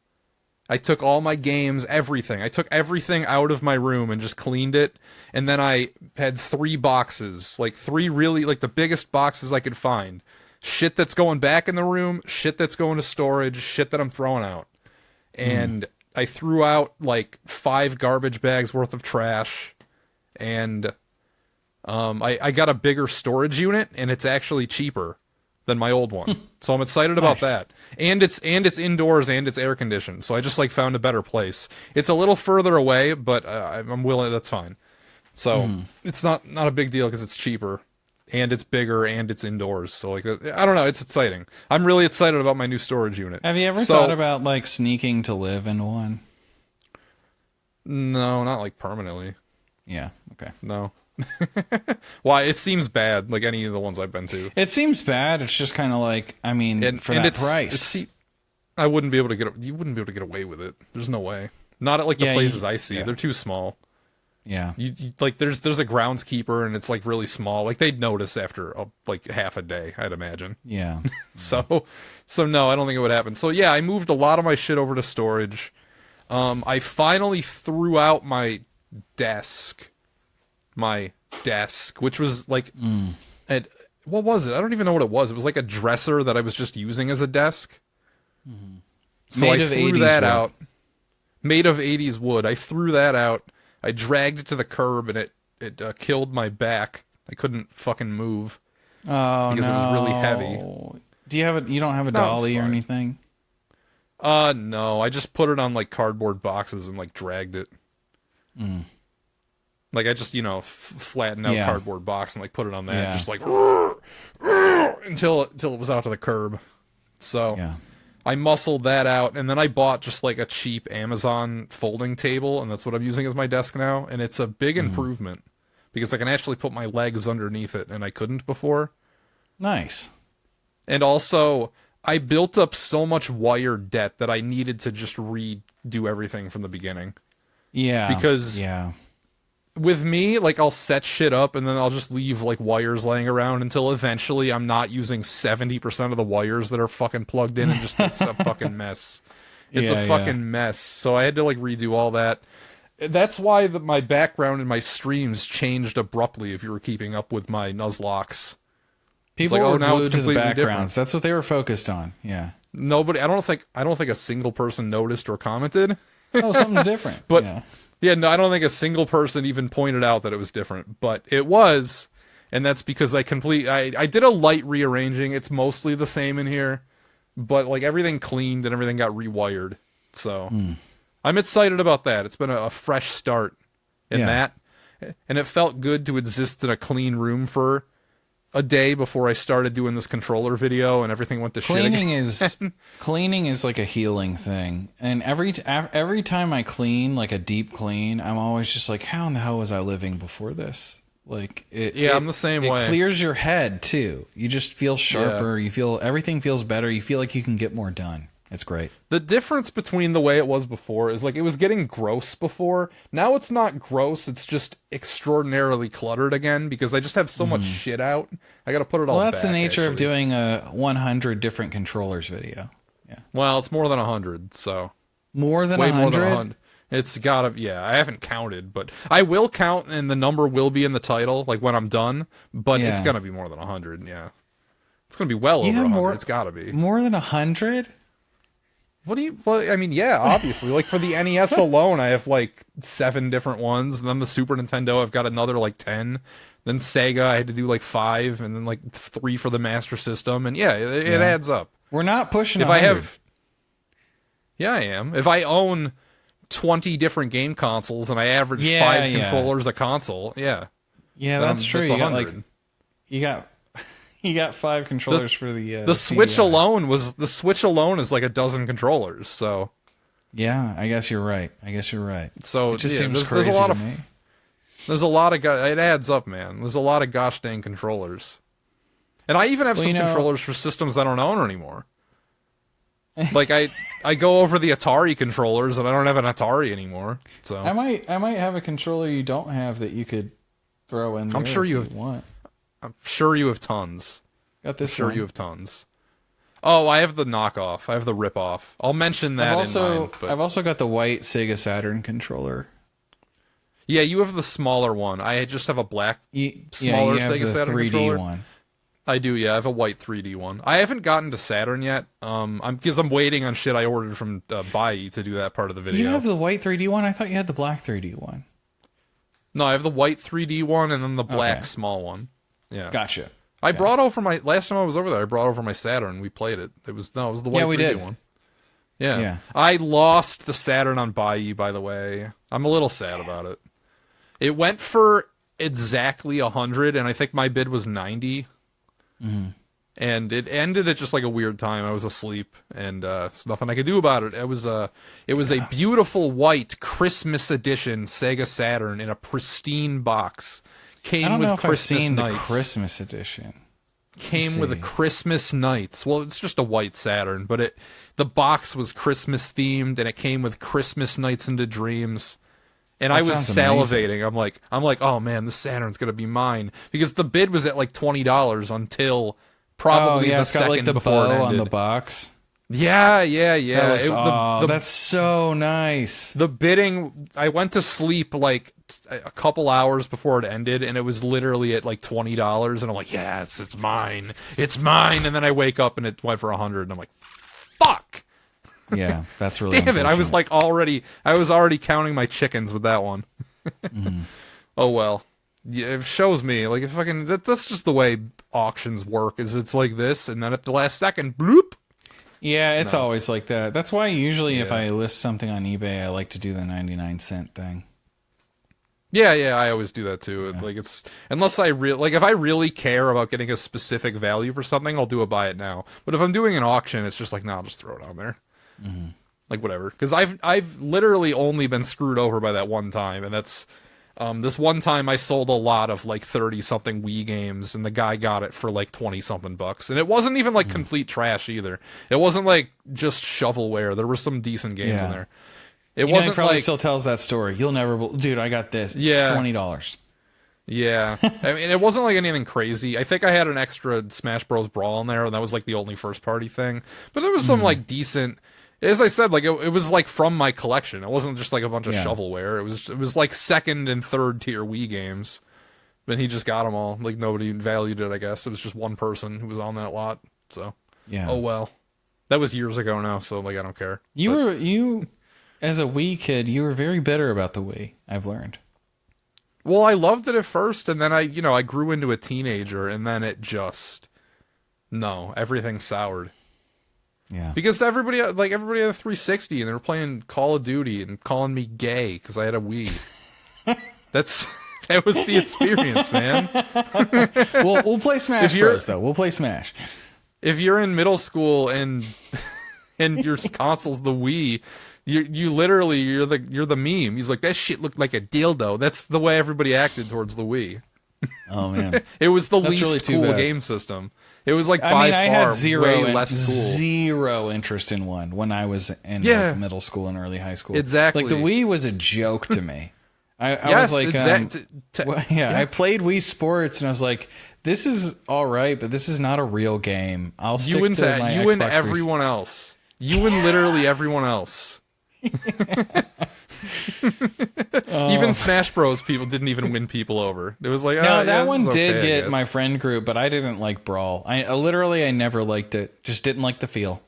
Speaker 2: I took all my games, everything. I took everything out of my room and just cleaned it. And then I had 3 boxes, like 3 really, like the biggest boxes I could find. Shit that's going back in the room, shit that's going to storage, shit that I'm throwing out. And I threw out like 5 garbage bags worth of trash. And I got a bigger storage unit, and it's actually cheaper than my old one. So I'm excited about
Speaker 1: Nice.
Speaker 2: that. And it's indoors and it's air conditioned. So I just like found a better place. It's a little further away, but I'm willing. That's fine. So it's not a big deal because it's cheaper and it's bigger and it's indoors. So like I don't know. It's exciting. I'm really excited about my new storage unit.
Speaker 1: Have you ever
Speaker 2: So-
Speaker 1: thought about like sneaking to live in one?
Speaker 2: No, not like permanently.
Speaker 1: Yeah. Okay.
Speaker 2: No. Why? It seems bad, like any of the ones I've been to.
Speaker 1: It seems bad. It's just kind of like, I mean, for that price.
Speaker 2: I wouldn't be able to you wouldn't be able to get away with it. There's no way. Not at like the places I see. They're too small.
Speaker 1: Yeah.
Speaker 2: You like there's a groundskeeper and it's like really small. Like they'd notice after like half a day, I'd imagine.
Speaker 1: Yeah.
Speaker 2: So no, I don't think it would happen. So yeah, I moved a lot of my shit over to storage. I finally threw out my desk, which was like, what was it? I don't even know what it was. It was like a dresser that I was just using as a desk.
Speaker 1: Mm-hmm.
Speaker 2: So I threw that out. Made of 80s wood. I threw that out. I dragged it to the curb and it killed my back. I couldn't fucking move.
Speaker 1: Oh,
Speaker 2: because it was really heavy.
Speaker 1: Do you have you don't have a dolly or anything?
Speaker 2: No. I just put it on like cardboard boxes and like dragged it. Like I just, flattened out cardboard box and like put it on that, just like until it was out to the curb. So I muscled that out, and then I bought just like a cheap Amazon folding table, and that's what I'm using as my desk now. And it's a big improvement because I can actually put my legs underneath it, and I couldn't before.
Speaker 1: Nice.
Speaker 2: And also, I built up so much wire debt that I needed to just redo everything from the beginning.
Speaker 1: Yeah.
Speaker 2: Because with me, like I'll set shit up and then I'll just leave like wires laying around until eventually I'm not using 70% of the wires that are fucking plugged in and just it's a fucking mess. It's a fucking mess. So I had to like redo all that. That's why my background in my streams changed abruptly if you were keeping up with my Nuzlocke.
Speaker 1: People were glued to the backgrounds. Different. That's what they were focused on. Yeah.
Speaker 2: Nobody. I don't think a single person noticed or commented.
Speaker 1: Oh, something's different.
Speaker 2: But no, I don't think a single person even pointed out that it was different. But it was, and that's because I did a light rearranging. It's mostly the same in here, but like everything cleaned and everything got rewired. So I'm excited about that. It's been a fresh start in that, and it felt good to exist in a clean room for a day before I started doing this controller video and everything went to shit again.
Speaker 1: Cleaning is like a healing thing. And every time I clean, like a deep clean, I'm always just like, how in the hell was I living before this? Like
Speaker 2: I'm the same way.
Speaker 1: It clears your head too. You just feel sharper. You feel everything feels better. You feel like you can get more done. It's great.
Speaker 2: The difference between the way it was before is like it was getting gross before. Now it's not gross. It's just extraordinarily cluttered again because I just have so much shit out. I got to put it all back.
Speaker 1: Well, that's the nature of doing a 100 different controllers video. Yeah.
Speaker 2: Well, it's more than 100, so.
Speaker 1: More than 100? Way more than 100.
Speaker 2: It's got to, I haven't counted, but I will count and the number will be in the title, like when I'm done, but it's going to be more than 100, It's going to be well over 100. It's got to be.
Speaker 1: More than 100?
Speaker 2: Well, I mean, obviously. Like, for the NES alone, I have, like, 7 different ones. And then the Super Nintendo, I've got another, like, 10. Then Sega, I had to do, like, 5. And then, like, 3 for the Master System. And, it adds up.
Speaker 1: We're not pushing 100.
Speaker 2: I am. If I own 20 different game consoles and I average 5 controllers a console,
Speaker 1: Yeah, that's true.
Speaker 2: That's
Speaker 1: You got 5 controllers for the
Speaker 2: Switch alone the Switch alone is like a dozen controllers. So
Speaker 1: I guess you're right.
Speaker 2: So
Speaker 1: it just seems
Speaker 2: there's
Speaker 1: crazy
Speaker 2: a lot
Speaker 1: to me.
Speaker 2: There's a lot of it adds up, man. There's a lot of gosh dang controllers, and I even have some controllers for systems I don't own anymore. Like I go over the Atari controllers, and I don't have an Atari anymore. So
Speaker 1: I might have a controller you don't have that you could throw in there.
Speaker 2: I'm sure you
Speaker 1: want.
Speaker 2: I'm sure you have tons.
Speaker 1: Got this.
Speaker 2: You have tons. Oh, I have the knockoff. I have the rip-off. I'll mention that in mine. But...
Speaker 1: I've also got the white Sega Saturn controller.
Speaker 2: Yeah, you have the smaller one. I just have a black, smaller Sega Saturn
Speaker 1: 3D
Speaker 2: controller.
Speaker 1: One.
Speaker 2: I do, I have a white 3D one. I haven't gotten to Saturn yet, because I'm waiting on shit I ordered from Bai to do that part of the video.
Speaker 1: You have the white 3D one? I thought you had the black 3D one.
Speaker 2: No, I have the white 3D one and then the black small one. Yeah.
Speaker 1: Gotcha.
Speaker 2: I brought over last time I was over there, I brought over my Saturn. We played it. It was the white 3D one. Yeah. I lost the Saturn on Bai, by the way. I'm a little sad about it. It went for exactly 100, and I think my bid was 90. and it ended at just like a weird time. I was asleep, and there's nothing I could do about it. It was a beautiful white Christmas edition Sega Saturn in a pristine box. Came
Speaker 1: I don't
Speaker 2: with
Speaker 1: know if
Speaker 2: Christmas
Speaker 1: I've seen
Speaker 2: Nights.
Speaker 1: the Christmas edition.
Speaker 2: Came with a Christmas Nights. Well, it's just a white Saturn, but the box was Christmas themed, and it came with Christmas Nights into Dreams. And I was salivating. I'm like, oh man, this Saturn's gonna be mine, because the bid was at like $20 until probably the
Speaker 1: it's got
Speaker 2: second
Speaker 1: like the
Speaker 2: before it
Speaker 1: bow
Speaker 2: ended.
Speaker 1: on the box.
Speaker 2: Yeah.
Speaker 1: That looks, that's so nice.
Speaker 2: The bidding, I went to sleep like a couple hours before it ended, and it was literally at like $20, and I'm like, yeah, it's mine, and then I wake up and it went for $100, and I'm like, fuck.
Speaker 1: Yeah, that's really
Speaker 2: Damn it! I was already counting my chickens with that one. Oh well, yeah, it shows me like if fucking that's just the way auctions work. Is it's like this, and then at the last second, bloop.
Speaker 1: Yeah, it's always like that. That's why usually if I list something on eBay, I like to do the 99-cent thing.
Speaker 2: Yeah, I always do that too. Yeah. Like it's unless I if I really care about getting a specific value for something, I'll do a buy it now. But if I'm doing an auction, it's just like, no, I'll just throw it on there. Mm-hmm. Like whatever, because I've literally only been screwed over by that one time, and that's this one time I sold a lot of like 30-something Wii games, and the guy got it for like 20-something bucks, and it wasn't even like complete trash either. It wasn't like just shovelware. There were some decent games in there. It wasn't
Speaker 1: he probably
Speaker 2: like,
Speaker 1: still tells that story. You'll never, dude. I got this. It's $20.
Speaker 2: Yeah, I mean, it wasn't like anything crazy. I think I had an extra Smash Bros. Brawl in there, and that was like the only first-party thing. But there was some like decent. As I said, like it was like from my collection. It wasn't just like a bunch of shovelware. It was like second and third tier Wii games. But he just got them all. Like nobody valued it. I guess it was just one person who was on that lot. So oh well, that was years ago now. So like I don't care.
Speaker 1: You as a Wii kid, you were very bitter about the Wii. I've learned.
Speaker 2: Well, I loved it at first, and then I grew into a teenager, and then it just everything soured.
Speaker 1: Yeah.
Speaker 2: Because everybody had a 360, and they were playing Call of Duty and calling me gay because I had a Wii. That was the experience, man.
Speaker 1: We'll play Smash Bros. Though. We'll play Smash.
Speaker 2: If you're in middle school and your console's the Wii, you literally you're the meme. He's like, that shit looked like a dildo. That's the way everybody acted towards the Wii.
Speaker 1: Oh man,
Speaker 2: it was the
Speaker 1: That's
Speaker 2: least
Speaker 1: really
Speaker 2: cool game system. It was like I
Speaker 1: had zero
Speaker 2: cool.
Speaker 1: interest in one when I was in like, middle school and early high school.
Speaker 2: Exactly,
Speaker 1: like the Wii was a joke to me. I was like, I played Wii Sports and I was like, this is all right, but this is not a real game. I'll stick to my Xbox.
Speaker 2: You and everyone else. You and literally everyone else. Even Smash Bros. People didn't even win people over. It was like,
Speaker 1: that one did get my friend group, but I didn't like Brawl. I never liked it. Just didn't like the feel.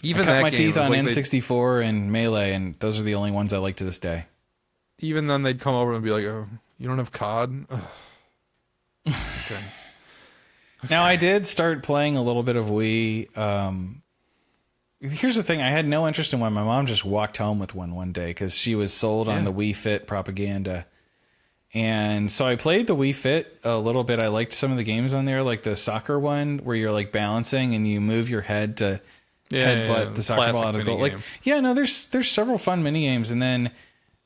Speaker 2: Even
Speaker 1: I cut my teeth on N64 and Melee, and those are the only ones I like to this day.
Speaker 2: Even then, they'd come over and be like, "Oh, you don't have COD." Okay.
Speaker 1: Now I did start playing a little bit of Wii. Here's the thing: I had no interest in one. My mom just walked home with one day because she was sold on the Wii Fit propaganda, and so I played the Wii Fit a little bit. I liked some of the games on there, like the soccer one where you're like balancing and you move your head to headbutt the soccer ball out of goal. There's several fun mini games, and then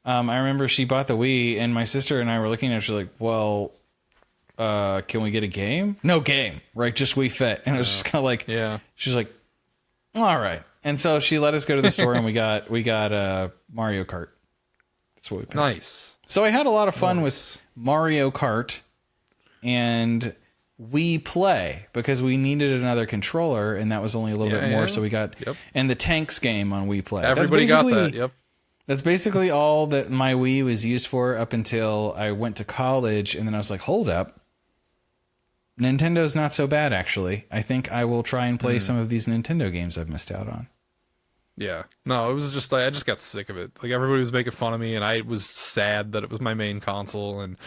Speaker 1: I remember she bought the Wii, and my sister and I were looking at her. She's like, "Well, can we get a game?" No game, right? Just Wii Fit, and it was just kind of like, She's like, all right, and so she let us go to the store, and we got Mario Kart. That's what we picked.
Speaker 2: Nice.
Speaker 1: So I had a lot of fun with Mario Kart and Wii Play because we needed another controller, and that was only a little bit more. So we got and the Tanks game on Wii Play.
Speaker 2: Everybody got that. Yep.
Speaker 1: That's basically all that my Wii was used for up until I went to college, and then I was like, hold up. Nintendo's not so bad, actually. I think I will try and play some of these Nintendo games I've missed out on.
Speaker 2: Yeah. No, it was just like, I just got sick of it. Like, everybody was making fun of me, and I was sad that it was my main console. And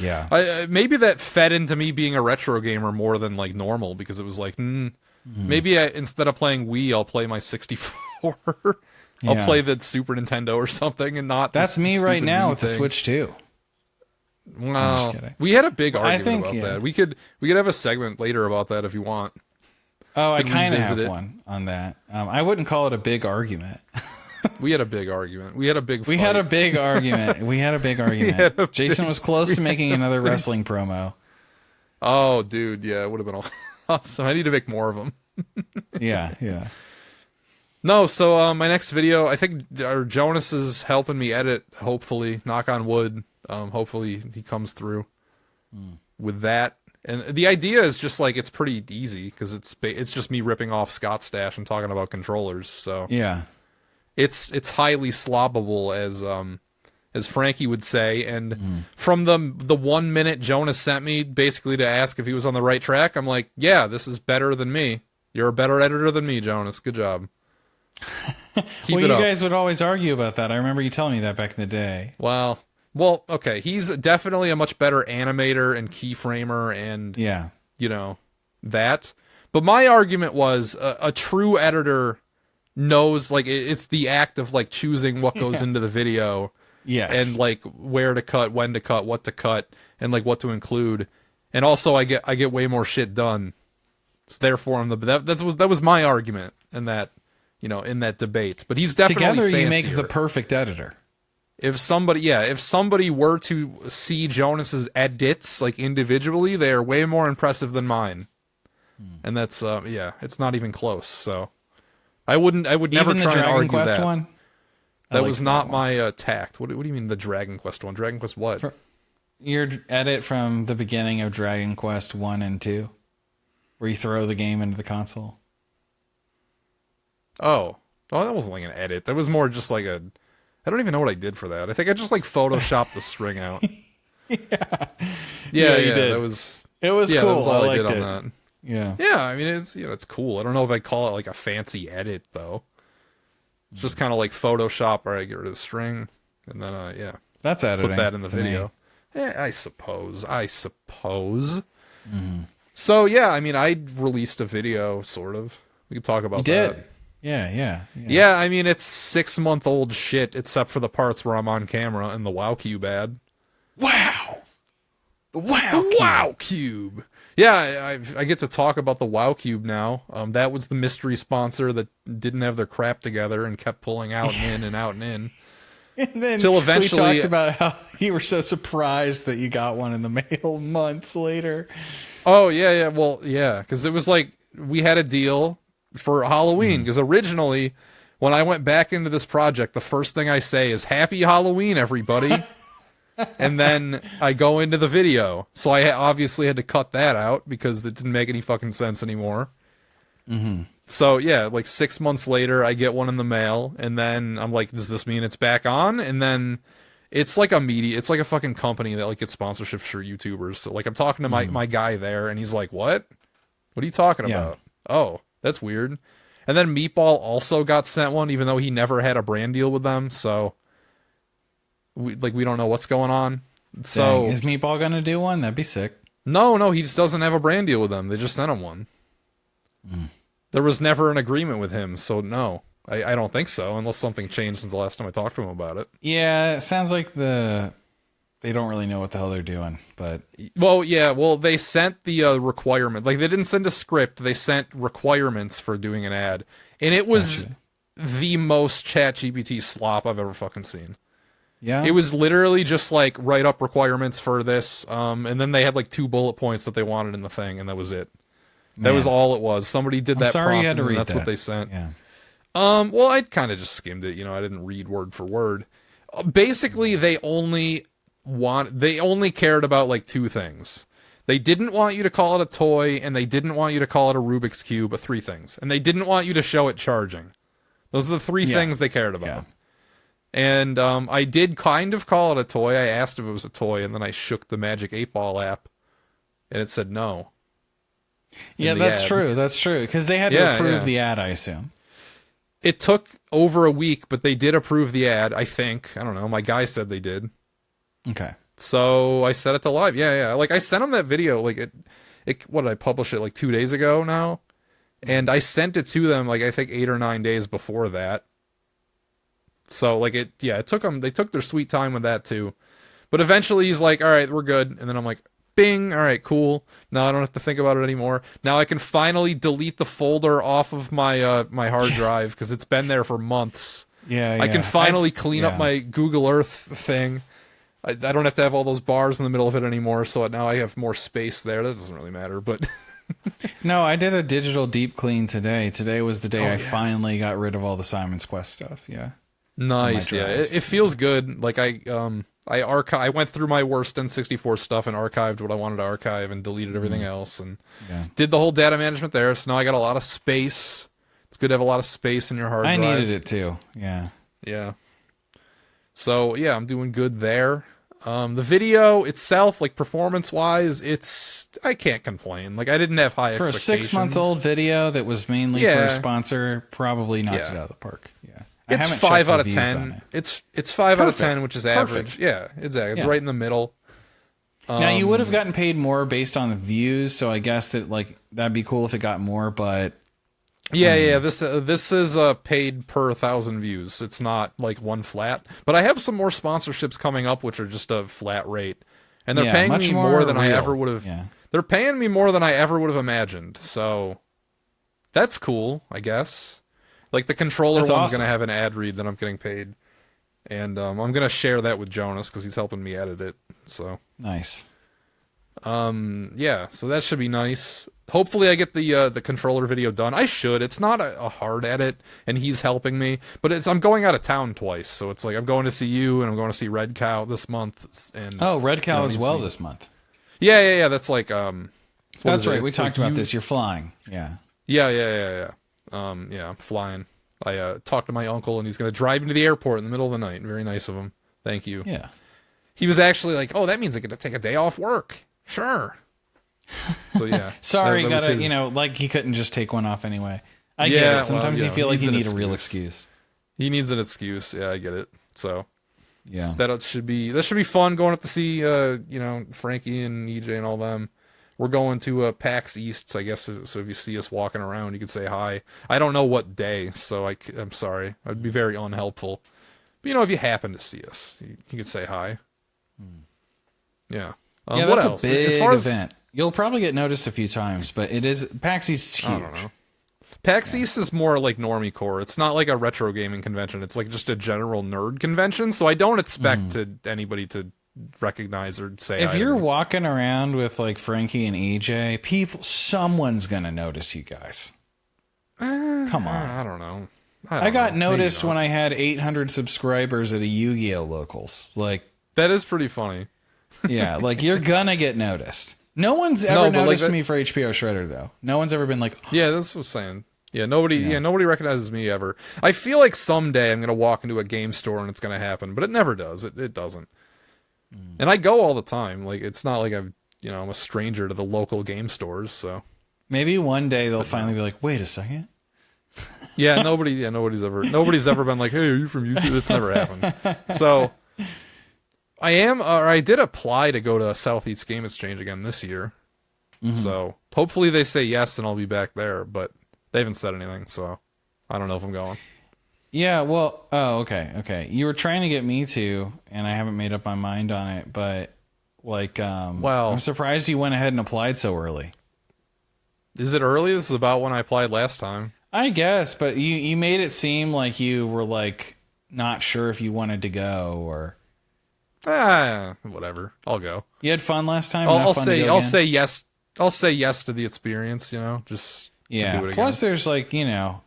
Speaker 2: maybe that fed into me being a retro gamer more than like normal, because it was like, maybe instead of playing Wii, I'll play my 64. I'll play the Super Nintendo or something, and not.
Speaker 1: That's me right now with the Switch too.
Speaker 2: Well, we had a big argument about that. We could have a segment later about that if you want.
Speaker 1: Oh, I
Speaker 2: Could
Speaker 1: kind of
Speaker 2: revisit
Speaker 1: have
Speaker 2: it.
Speaker 1: one on that. I wouldn't call it a big argument.
Speaker 2: We had a big argument. We had a big
Speaker 1: We
Speaker 2: fight.
Speaker 1: had a big argument. We had a big argument.
Speaker 2: had a
Speaker 1: Jason was close to making another wrestling promo.
Speaker 2: Oh, dude, yeah, it would have been awesome. I need to make more of them.
Speaker 1: Yeah, yeah.
Speaker 2: No, so my next video, I think Jonas is helping me edit, hopefully, knock on wood. Hopefully he comes through with that. And the idea is just like, it's pretty easy because it's just me ripping off Scott's stash and talking about controllers. So
Speaker 1: Yeah.
Speaker 2: it's highly slobbable, as Frankie would say. And from the 1 minute Jonas sent me basically to ask if he was on the right track, I'm like, yeah, this is better than me. You're a better editor than me, Jonas. Good job. Keep
Speaker 1: Well,
Speaker 2: it
Speaker 1: you
Speaker 2: up.
Speaker 1: guys would always argue about that. I remember you telling me that back in the day.
Speaker 2: Well, okay. He's definitely a much better animator and keyframer and,
Speaker 1: Yeah.
Speaker 2: you know, that. But my argument was a true editor knows, like, it's the act of, like, choosing what goes into the video
Speaker 1: Yes.
Speaker 2: and, like, where to cut, when to cut, what to cut, and, like, what to include. And also, I get way more shit done. It's therefore I'm that was my argument in that, you know, in that debate. But he's definitely
Speaker 1: Together you
Speaker 2: fancier.
Speaker 1: make the perfect editor.
Speaker 2: If somebody were to see Jonas's edits like individually, they are way more impressive than mine. And that's it's not even close. So I would never
Speaker 1: Even the
Speaker 2: try and
Speaker 1: Dragon
Speaker 2: argue
Speaker 1: Quest
Speaker 2: that.
Speaker 1: one? I
Speaker 2: That
Speaker 1: liked
Speaker 2: was
Speaker 1: that
Speaker 2: not
Speaker 1: one.
Speaker 2: my tact. What do you mean the Dragon Quest one? Dragon Quest what?
Speaker 1: Your edit from the beginning of Dragon Quest 1 and 2, where you throw the game into the console.
Speaker 2: Oh, that wasn't like an edit. That was more just like I don't even know what I did for that. I think I just like photoshopped the string out. Yeah,
Speaker 1: you did.
Speaker 2: That was
Speaker 1: It was
Speaker 2: yeah,
Speaker 1: cool.
Speaker 2: that was all I
Speaker 1: liked
Speaker 2: did
Speaker 1: it.
Speaker 2: on that.
Speaker 1: Yeah.
Speaker 2: Yeah, I mean it's cool. I don't know if I call it like a fancy edit though. It's just kind of like Photoshop where I get rid of the string and then
Speaker 1: That's editing.
Speaker 2: put that in the
Speaker 1: to me.
Speaker 2: video. I suppose. So yeah, I mean I released a video sort of. We could talk about
Speaker 1: You did.
Speaker 2: that.
Speaker 1: Yeah.
Speaker 2: Yeah, I mean it's 6-month-old shit except for the parts where I'm on camera and the WoW Cube ad.
Speaker 1: Wow. The wow.
Speaker 2: The WoW Cube. Yeah, I get to talk about the WoW Cube now. That was the mystery sponsor that didn't have their crap together and kept pulling out and in and out and in.
Speaker 1: And then
Speaker 2: Till eventually-
Speaker 1: we talked about how you were so surprised that you got one in the mail months later.
Speaker 2: Oh, yeah. Well, yeah, because it was like we had a deal for Halloween. Because originally, when I went back into this project, the first thing I say is Happy Halloween, everybody. And then I go into the video. So I obviously had to cut that out because it didn't make any fucking sense anymore. So yeah, like 6 months later, I get one in the mail, and then I'm like, does this mean it's back on? And then it's like it's like a fucking company that like gets sponsorships for YouTubers. So like I'm talking to my guy there, and he's like, what are you talking
Speaker 1: Yeah.
Speaker 2: about? Oh, that's weird. And then Meatball also got sent one, even though he never had a brand deal with them. So we don't know what's going on. So
Speaker 1: Dang, is Meatball gonna do one? That'd be sick.
Speaker 2: no, he just doesn't have a brand deal with them. They just sent him one. There was never an agreement with him, so no. I don't think so, unless something changed since the last time I talked to him about it.
Speaker 1: Yeah, it sounds like they don't really know what the hell they're doing, but
Speaker 2: Well, they sent the requirement. Like, they didn't send a script, they sent requirements for doing an ad. And it was
Speaker 1: Gotcha.
Speaker 2: the most ChatGPT slop I've ever fucking seen.
Speaker 1: yeah,
Speaker 2: It was literally just like, write up requirements for this, and then they had like 2 bullet points that they wanted in the thing, and that was it. That was all it was. Somebody did that
Speaker 1: sorry
Speaker 2: prompt,
Speaker 1: you had to
Speaker 2: and
Speaker 1: read
Speaker 2: that's what
Speaker 1: that.
Speaker 2: they sent.
Speaker 1: Yeah.
Speaker 2: Well, I kind of just skimmed it. I didn't read word for word. Basically, they only cared about like 2 things. They didn't want you to call it a toy, and they didn't want you to call it a Rubik's Cube, but 3 things. And they didn't want you to show it charging. Those are the 3
Speaker 1: Yeah.
Speaker 2: things they cared about.
Speaker 1: Yeah.
Speaker 2: And I did kind of call it a toy. I asked if it was a toy, and then I shook the Magic 8-Ball app, and it said no.
Speaker 1: Yeah,
Speaker 2: the
Speaker 1: that's
Speaker 2: ad.
Speaker 1: true. That's true. Because they had to
Speaker 2: Yeah,
Speaker 1: approve
Speaker 2: yeah.
Speaker 1: the ad, I assume.
Speaker 2: It took over a week, but they did approve the ad, I think. I don't know. My guy said they did.
Speaker 1: Okay.
Speaker 2: So I set it to live. Yeah. Like, I sent him that video. Like, what did I publish it like 2 days ago now? And I sent it to them, like, I think 8 or 9 days before that. So, like, it took them, they took their sweet time with that too. But eventually he's like, all right, we're good. And then I'm like, Bing. All right, cool. Now I don't have to think about it anymore. Now I can finally delete the folder off of my my hard drive because it's been there for months.
Speaker 1: Yeah,
Speaker 2: I can finally clean up
Speaker 1: yeah.
Speaker 2: my Google Earth thing. I don't have to have all those bars in the middle of it anymore, so now I have more space there. That doesn't really matter, but
Speaker 1: No, I did a digital deep clean today. Today was the day I
Speaker 2: yeah.
Speaker 1: finally got rid of all the Simon's Quest stuff. Yeah.
Speaker 2: nice. Yeah,
Speaker 1: drives.
Speaker 2: it feels good. Like I went through my worst N64 stuff and archived what I wanted to archive and deleted everything else and
Speaker 1: Yeah.
Speaker 2: did the whole data management there. So now I got a lot of space. It's good to have a lot of space in your hard
Speaker 1: I
Speaker 2: drive.
Speaker 1: needed it too. Yeah.
Speaker 2: Yeah. So yeah, I'm doing good there. The video itself, like performance-wise, I can't complain. Like I didn't have high
Speaker 1: For a
Speaker 2: expectations.
Speaker 1: 6-month-old video that was mainly for
Speaker 2: Yeah.
Speaker 1: a sponsor, probably knocked
Speaker 2: Yeah.
Speaker 1: it out of the park. Yeah. I
Speaker 2: It's
Speaker 1: haven't
Speaker 2: 5
Speaker 1: checked
Speaker 2: out of
Speaker 1: reviews on
Speaker 2: 10.
Speaker 1: it.
Speaker 2: It's 5 out of
Speaker 1: Perfect.
Speaker 2: 10, which is average.
Speaker 1: Perfect.
Speaker 2: Yeah, exactly. It's
Speaker 1: Yeah.
Speaker 2: right in the middle.
Speaker 1: Now you would have gotten paid more based on the views, so I guess that like that'd be cool if it got more, but
Speaker 2: Yeah. This is paid per 1,000 views. It's not like one flat. But I have some more sponsorships coming up, which are just a flat rate, and they're
Speaker 1: yeah,
Speaker 2: paying
Speaker 1: much
Speaker 2: me more than I
Speaker 1: real.
Speaker 2: ever would have.
Speaker 1: Yeah.
Speaker 2: They're paying me more than I ever would have imagined. So that's cool, I guess. Like the controller
Speaker 1: That's
Speaker 2: one's
Speaker 1: awesome.
Speaker 2: gonna have an ad read that I'm getting paid, and I'm gonna share that with Jonas because he's helping me edit it. So.
Speaker 1: Nice.
Speaker 2: Yeah, so that should be nice. Hopefully I get the controller video done. I should. It's not a hard edit, and he's helping me. But I'm going out of town twice, so it's like I'm going to see you, and I'm going to see Red Cow this month. And
Speaker 1: Oh, Red Cow
Speaker 2: know,
Speaker 1: as
Speaker 2: needs
Speaker 1: well
Speaker 2: to be-
Speaker 1: this month.
Speaker 2: yeah. That's like what
Speaker 1: That's
Speaker 2: is it?
Speaker 1: right. We
Speaker 2: It's
Speaker 1: talked
Speaker 2: like
Speaker 1: about
Speaker 2: you-
Speaker 1: this. You're flying. Yeah.
Speaker 2: Yeah. Yeah, I'm flying. I talked to my uncle, and he's going to drive me to the airport in the middle of the night. Very nice of him. Thank you.
Speaker 1: Yeah.
Speaker 2: He was actually like, "Oh, that means I get to take a day off work." Sure. So yeah.
Speaker 1: Sorry,
Speaker 2: that was
Speaker 1: gotta
Speaker 2: his-
Speaker 1: like he couldn't just take one off anyway. I get
Speaker 2: Yeah,
Speaker 1: it. Sometimes
Speaker 2: well,
Speaker 1: you feel like
Speaker 2: needs
Speaker 1: you
Speaker 2: an
Speaker 1: need a real
Speaker 2: excuse.
Speaker 1: excuse.
Speaker 2: He needs an excuse. Yeah, I get it. So
Speaker 1: Yeah.
Speaker 2: that should be fun going up to see Frankie and EJ and all them. We're going to PAX East, so I guess. So if you see us walking around, you can say hi. I don't know what day, so I'm sorry. I'd be very unhelpful. But if you happen to see us, you could say hi. Yeah.
Speaker 1: Yeah,
Speaker 2: what
Speaker 1: that's
Speaker 2: else?
Speaker 1: a big
Speaker 2: As far as
Speaker 1: event. You'll probably get noticed a few times, but it is PAX East's huge.
Speaker 2: I don't know. PAX East is more like normie core. It's not like a retro gaming convention. It's like just a general nerd convention. So I don't expect anybody to recognize or say.
Speaker 1: If
Speaker 2: hi to
Speaker 1: you're
Speaker 2: me.
Speaker 1: walking around with like Frankie and EJ, someone's gonna notice you guys. Come on.
Speaker 2: I don't know.
Speaker 1: I got noticed when I had 800 subscribers at a Yu-Gi-Oh locals. Like,
Speaker 2: That is pretty funny.
Speaker 1: yeah, like you're gonna get noticed. No one's
Speaker 2: No,
Speaker 1: ever
Speaker 2: but, like,
Speaker 1: noticed
Speaker 2: that-
Speaker 1: me for HBO Shredder though. No one's ever been like,
Speaker 2: Yeah, that's what I'm saying. Yeah, nobody recognizes me ever. I feel like someday I'm gonna walk into a game store and it's gonna happen, but it never does. It doesn't. And I go all the time. Like it's not like I'm a stranger to the local game stores. So
Speaker 1: maybe one day they'll finally be like, wait a second.
Speaker 2: yeah, nobody's ever been like, hey, are you from YouTube? It's never happened. So I did apply to go to Southeast Game Exchange again this year. So hopefully they say yes and I'll be back there, but they haven't said anything, so I don't know if I'm going.
Speaker 1: Yeah, well, oh, okay. You were trying to get me to, and I haven't made up my mind on it, but like,
Speaker 2: Well-
Speaker 1: I'm surprised you went ahead and applied so early.
Speaker 2: Is it early? This is about when I applied last time.
Speaker 1: I guess, but you made it seem like you were like not sure if you wanted to go, or
Speaker 2: Whatever. I'll go.
Speaker 1: you had fun last time.
Speaker 2: I'll
Speaker 1: Enough fun to
Speaker 2: say
Speaker 1: go
Speaker 2: I'll
Speaker 1: again?
Speaker 2: say yes. I'll say yes to the experience. Just to
Speaker 1: yeah.
Speaker 2: do it again.
Speaker 1: Plus, there's like people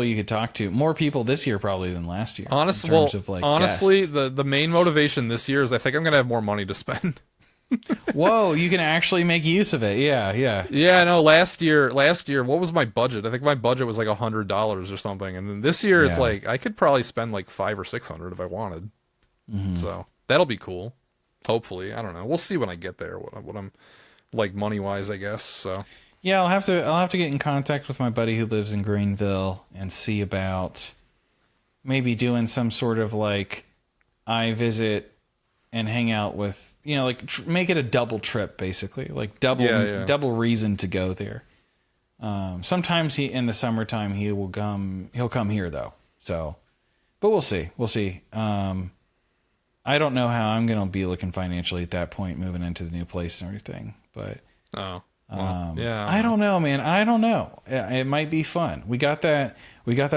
Speaker 1: you could talk to. More people this year probably than last year.
Speaker 2: honestly,
Speaker 1: in terms of, like,
Speaker 2: honestly,
Speaker 1: guests.
Speaker 2: the main motivation this year is I think I'm gonna have more money to spend.
Speaker 1: Whoa, you can actually make use of it. Yeah.
Speaker 2: Yeah, no. Last year, what was my budget? I think my budget was like $100 or something, and then this year it's
Speaker 1: Yeah.
Speaker 2: like I could probably spend like $500 or $600 if I wanted. So that'll be cool. Hopefully, I don't know. We'll see when I get there. What I'm like money wise, I guess. So
Speaker 1: Yeah, I'll have to get in contact with my buddy who lives in Greenville and see about maybe doing some sort of like I visit and hang out with, like make it a double trip basically, like double reason to go there. Sometimes in the summertime he'll come here though. So, but we'll see. I don't know how I'm gonna be looking financially at that point, moving into the new place and everything. But
Speaker 2: Oh, well, yeah.
Speaker 1: I don't know, man. I don't know. It might be fun. We got that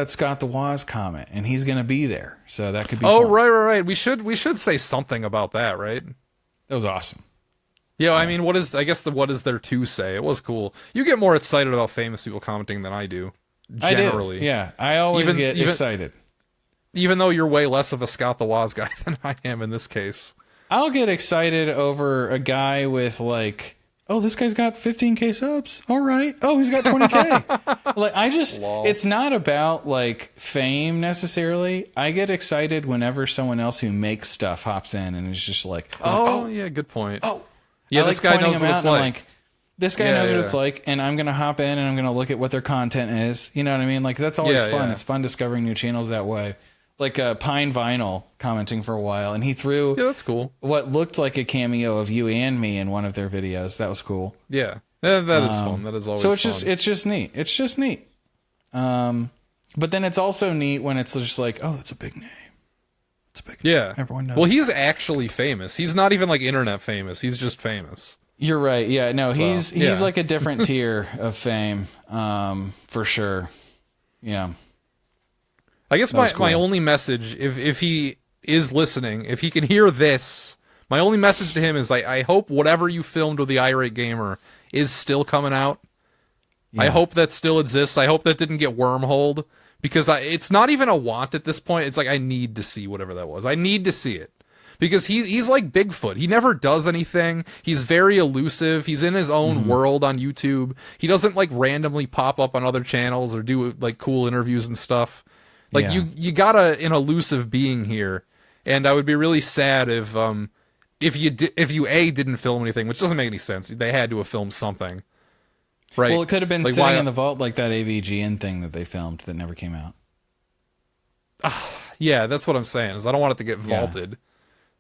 Speaker 1: Scott the Woz comment, and he's gonna be there, so that could be.
Speaker 2: Oh,
Speaker 1: fun.
Speaker 2: right. We should say something about that, right?
Speaker 1: That was awesome.
Speaker 2: Yeah, I mean, what is there to say? It was cool. You get more excited about famous people commenting than I do, generally.
Speaker 1: I do. Yeah, I always get excited.
Speaker 2: Even though you're way less of a Scott the Woz guy than I am in this case.
Speaker 1: I'll get excited over a guy with like, oh, this guy's got 15K subs. All right. Oh, he's got 20K. Like, it's not about like fame necessarily. I get excited whenever someone else who makes stuff hops in and is just like,
Speaker 2: yeah, good point.
Speaker 1: Oh,
Speaker 2: yeah,
Speaker 1: I
Speaker 2: this
Speaker 1: like
Speaker 2: guy knows what it's like.
Speaker 1: This guy knows what it's like, and I'm gonna hop in and I'm gonna look at what their content is. You know what I mean? Like, that's always fun.
Speaker 2: Yeah.
Speaker 1: It's fun discovering new channels that way. Like Pine Vinyl commenting for a while, and he threw
Speaker 2: that's cool.
Speaker 1: What looked like a cameo of you and me in one of their videos. That was cool.
Speaker 2: Yeah, that is fun. That is always
Speaker 1: so. It's
Speaker 2: fun.
Speaker 1: just neat. It's just neat. But then it's also neat when it's just like, oh, that's a big name. It's a big name.
Speaker 2: Yeah,
Speaker 1: everyone knows.
Speaker 2: Well, he's actually famous. He's not even like internet famous. He's just famous.
Speaker 1: You're right. Yeah, no, he's like a different tier of fame, for sure. Yeah.
Speaker 2: I guess my only message, if he is listening, if he can hear this, my only message to him is I hope whatever you filmed with the Irate Gamer is still coming out. Yeah. I hope that still exists. I hope that didn't get wormholed, because it's not even a want at this point. It's like, I need to see whatever that was. I need to see it. Because he's like Bigfoot. He never does anything. He's very elusive. He's in his own world on YouTube. He doesn't like randomly pop up on other channels or do like cool interviews and stuff. Like, you got an elusive being here, and I would be really sad if you didn't film anything, which doesn't make any sense. They had to have filmed something, right?
Speaker 1: Well, it could have been
Speaker 2: like,
Speaker 1: sitting in the vault like that AVGN thing that they filmed that never came out.
Speaker 2: Yeah, that's what I'm saying. Is I don't want it to get vaulted.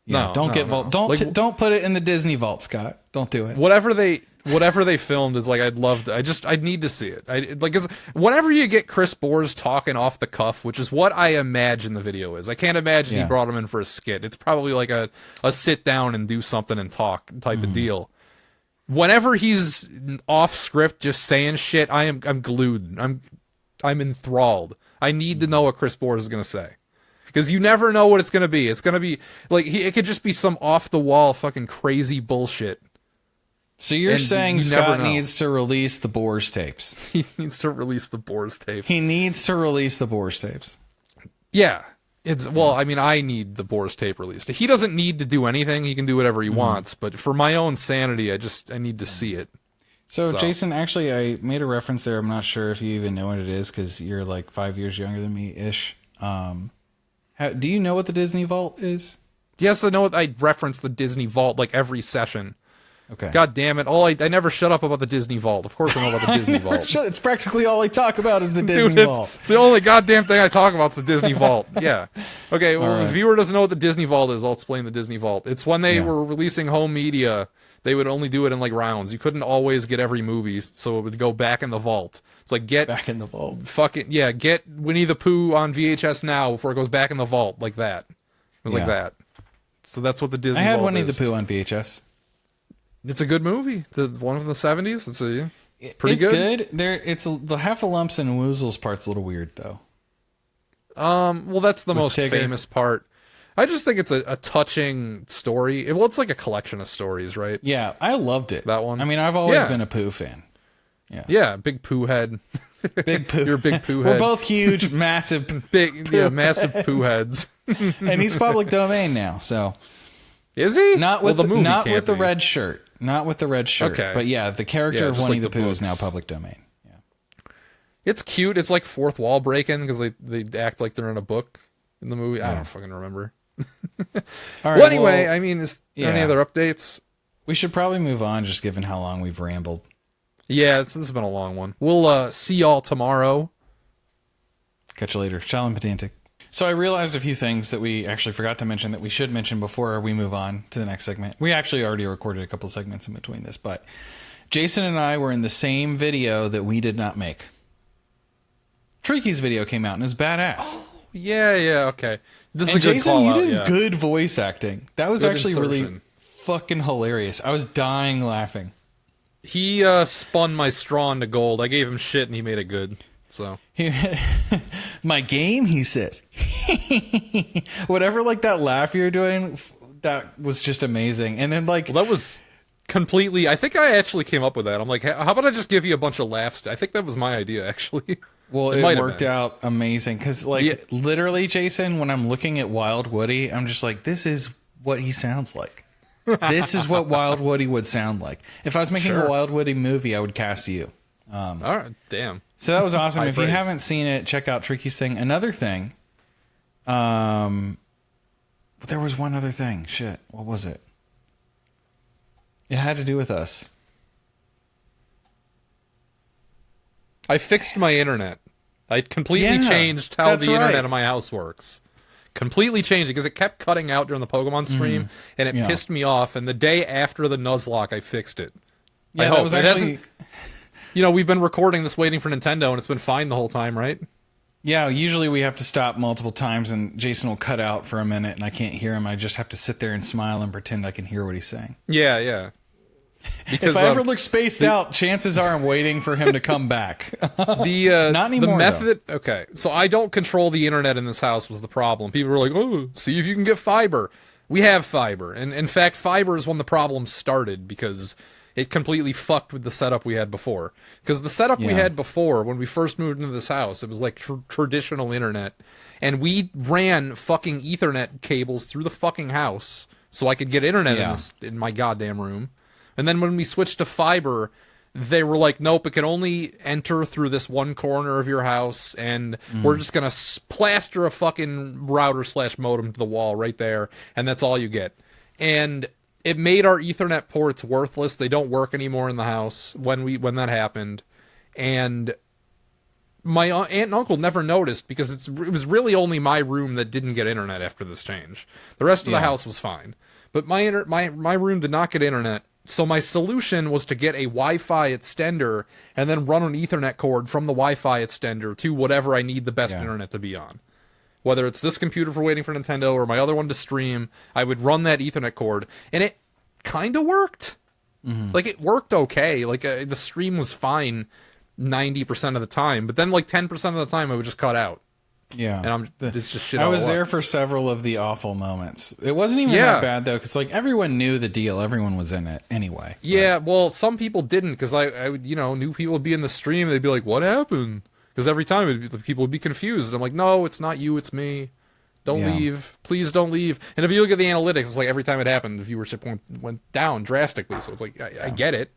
Speaker 1: Yeah,
Speaker 2: no,
Speaker 1: don't get
Speaker 2: no.
Speaker 1: vault. Don't put it in the Disney vault, Scott. Don't do it.
Speaker 2: Whatever they filmed is like, I'd need to see it. Cause whenever you get Chris Bores talking off the cuff, which is what I imagine the video is. I can't imagine he brought him in for a skit. It's probably like a sit down and do something and talk type of deal. Whenever he's off script just saying shit, I'm glued. I'm enthralled. I need to know what Chris Bores is gonna say. Because you never know what it's going to be. It's going to be, like, it could just be some off-the-wall fucking crazy bullshit.
Speaker 1: So you're saying Scott needs to release the Bores tapes?
Speaker 2: He needs to release the Bores tapes.
Speaker 1: He needs to release the Bores tapes.
Speaker 2: Yeah. I mean, I need the Bores tape released. He doesn't need to do anything. He can do whatever he wants. But for my own sanity, I need to see it.
Speaker 1: So, Jason, actually, I made a reference there. I'm not sure if you even know what it is, because you're like 5 years younger than me-ish. Do you know what the Disney Vault is?
Speaker 2: Yes, I know. I reference the Disney Vault like every session.
Speaker 1: Okay.
Speaker 2: God damn it! I never shut up about the Disney Vault. Of course, I know about the Disney Vault.
Speaker 1: It's practically all I talk about is the Disney Vault.
Speaker 2: It's the only goddamn thing I talk about is the Disney Vault. Yeah. Okay. Well, if the viewer doesn't know what the Disney Vault is, I'll explain the Disney Vault. It's when they were releasing home media. They would only do it in like rounds. You couldn't always get every movie, so it would go back in the vault. It's like, get
Speaker 1: back in the vault.
Speaker 2: Get Winnie the Pooh on VHS now before it goes back in the vault, like that. It was like that. So that's what the Disney Vault is.
Speaker 1: I had Winnie the Pooh on VHS.
Speaker 2: It's a good movie. The one from the 70s. It's pretty good.
Speaker 1: It's good. It's the Heffalumps and Woozles part's a little weird though.
Speaker 2: Well, that's the most famous part. I just think it's a touching story. It's like a collection of stories, right?
Speaker 1: Yeah, I loved it.
Speaker 2: That one.
Speaker 1: I mean, I've always been a Pooh fan. Yeah.
Speaker 2: Yeah, big Pooh head.
Speaker 1: Big Pooh.
Speaker 2: You're a big Pooh head.
Speaker 1: We're both huge, massive,
Speaker 2: massive Pooh heads.
Speaker 1: And he's public domain now, so.
Speaker 2: Is he?
Speaker 1: Not with the red shirt. Not with the red shirt. Okay. But yeah, the character of Winnie the Pooh is now public domain. Yeah.
Speaker 2: It's cute. It's like fourth wall breaking because they act like they're in a book in the movie. I don't fucking remember.
Speaker 1: All right,
Speaker 2: well, anyway, I mean, is there any other updates?
Speaker 1: We should probably move on, just given how long we've rambled.
Speaker 2: Yeah, this has been a long one. We'll see y'all tomorrow.
Speaker 1: Catch you later. Shalom Pedantic. So I realized a few things that we actually forgot to mention that we should mention before we move on to the next segment. We actually already recorded a couple segments in between this, but Jason and I were in the same video that we did not make. Treaky's video came out and it was badass.
Speaker 2: Yeah, okay. This is
Speaker 1: And
Speaker 2: a good
Speaker 1: Jason,
Speaker 2: call
Speaker 1: you
Speaker 2: out,
Speaker 1: did
Speaker 2: yeah.
Speaker 1: good voice acting. That was
Speaker 2: Good
Speaker 1: actually really
Speaker 2: insertion.
Speaker 1: fucking hilarious. I was dying laughing.
Speaker 2: He spun my straw into gold. I gave him shit and he made it good. So
Speaker 1: My game, he says. Whatever, like that laugh you're doing, that was just amazing. And then like,
Speaker 2: well, that was completely. I think I actually came up with that. I'm like, how about I just give you a bunch of laughs? I think that was my idea actually.
Speaker 1: well, it
Speaker 2: might have
Speaker 1: worked
Speaker 2: been.
Speaker 1: out amazing because like
Speaker 2: Yeah.
Speaker 1: literally, Jason, when I'm looking at Wild Woody, I'm just like, this is what he sounds like. This is what Wild Woody would sound like. If I was making
Speaker 2: Sure.
Speaker 1: a Wild Woody movie, I would cast you.
Speaker 2: All right, damn.
Speaker 1: So that was awesome.
Speaker 2: High
Speaker 1: If you
Speaker 2: praise.
Speaker 1: haven't seen it, check out Tricky's thing. Another thing, there was one other thing. Shit, what was it? It had to do with us.
Speaker 2: I fixed my internet. I completely
Speaker 1: Yeah,
Speaker 2: changed how
Speaker 1: that's
Speaker 2: the internet
Speaker 1: right.
Speaker 2: in my house works. Completely changed it because it kept cutting out during the Pokemon stream, and it
Speaker 1: Yeah.
Speaker 2: pissed me off. And the day after the Nuzlocke, I fixed it. I
Speaker 1: Yeah,
Speaker 2: hope
Speaker 1: that was
Speaker 2: it
Speaker 1: actually.
Speaker 2: hasn't. You know, we've been recording this waiting for Nintendo, and it's been fine the whole time, right?
Speaker 1: Yeah, usually we have to stop multiple times, and Jason will cut out for a minute, and I can't hear him. I just have to sit there and smile and pretend I can hear what he's saying.
Speaker 2: Yeah, yeah. Because
Speaker 1: If I ever look spaced out, chances are I'm waiting for him to come back.
Speaker 2: the
Speaker 1: Not anymore,
Speaker 2: the method. Okay, so I don't control the internet in this house was the problem. People were like, "Oh, see if you can get fiber." We have fiber, and in fact, fiber is when the problem started because it completely fucked with the setup we had before. Because the setup we
Speaker 1: Yeah.
Speaker 2: had before, when we first moved into this house, it was like traditional internet, and we ran fucking Ethernet cables through the fucking house so I could get internet
Speaker 1: Yeah.
Speaker 2: in my goddamn room. And then when we switched to fiber, they were like, nope, it can only enter through this one corner of your house, and we're just going to plaster a fucking router/modem to the wall right there, and that's all you get. And it made our Ethernet ports worthless. They don't work anymore in the house when that happened. And my aunt and uncle never noticed because it was really only my room that didn't get internet after this change. The rest of the
Speaker 1: Yeah.
Speaker 2: house was fine. But my room did not get internet. So my solution was to get a Wi-Fi extender and then run an Ethernet cord from the Wi-Fi extender to whatever I need the best
Speaker 1: Yeah.
Speaker 2: internet to be on. Whether it's this computer for waiting for Nintendo or my other one to stream, I would run that Ethernet cord, and it kind of worked. Like, it worked okay. Like, the stream was fine 90% of the time, but then like 10% of the time I would just cut out.
Speaker 1: Yeah.
Speaker 2: And it's just shit
Speaker 1: I
Speaker 2: out of
Speaker 1: was
Speaker 2: luck.
Speaker 1: there for several of the awful moments. It wasn't even
Speaker 2: Yeah.
Speaker 1: that bad though, because like everyone knew the deal. Everyone was in it anyway.
Speaker 2: Yeah, well, some people didn't because I would, knew people would be in the stream and they'd be like, "What happened?" Because every time people would be confused, and I'm like, "No, it's not you, it's me. Don't
Speaker 1: Yeah.
Speaker 2: leave, please don't leave." And if you look at the analytics, it's like every time it happened, the viewership went down drastically. So it's like I get it.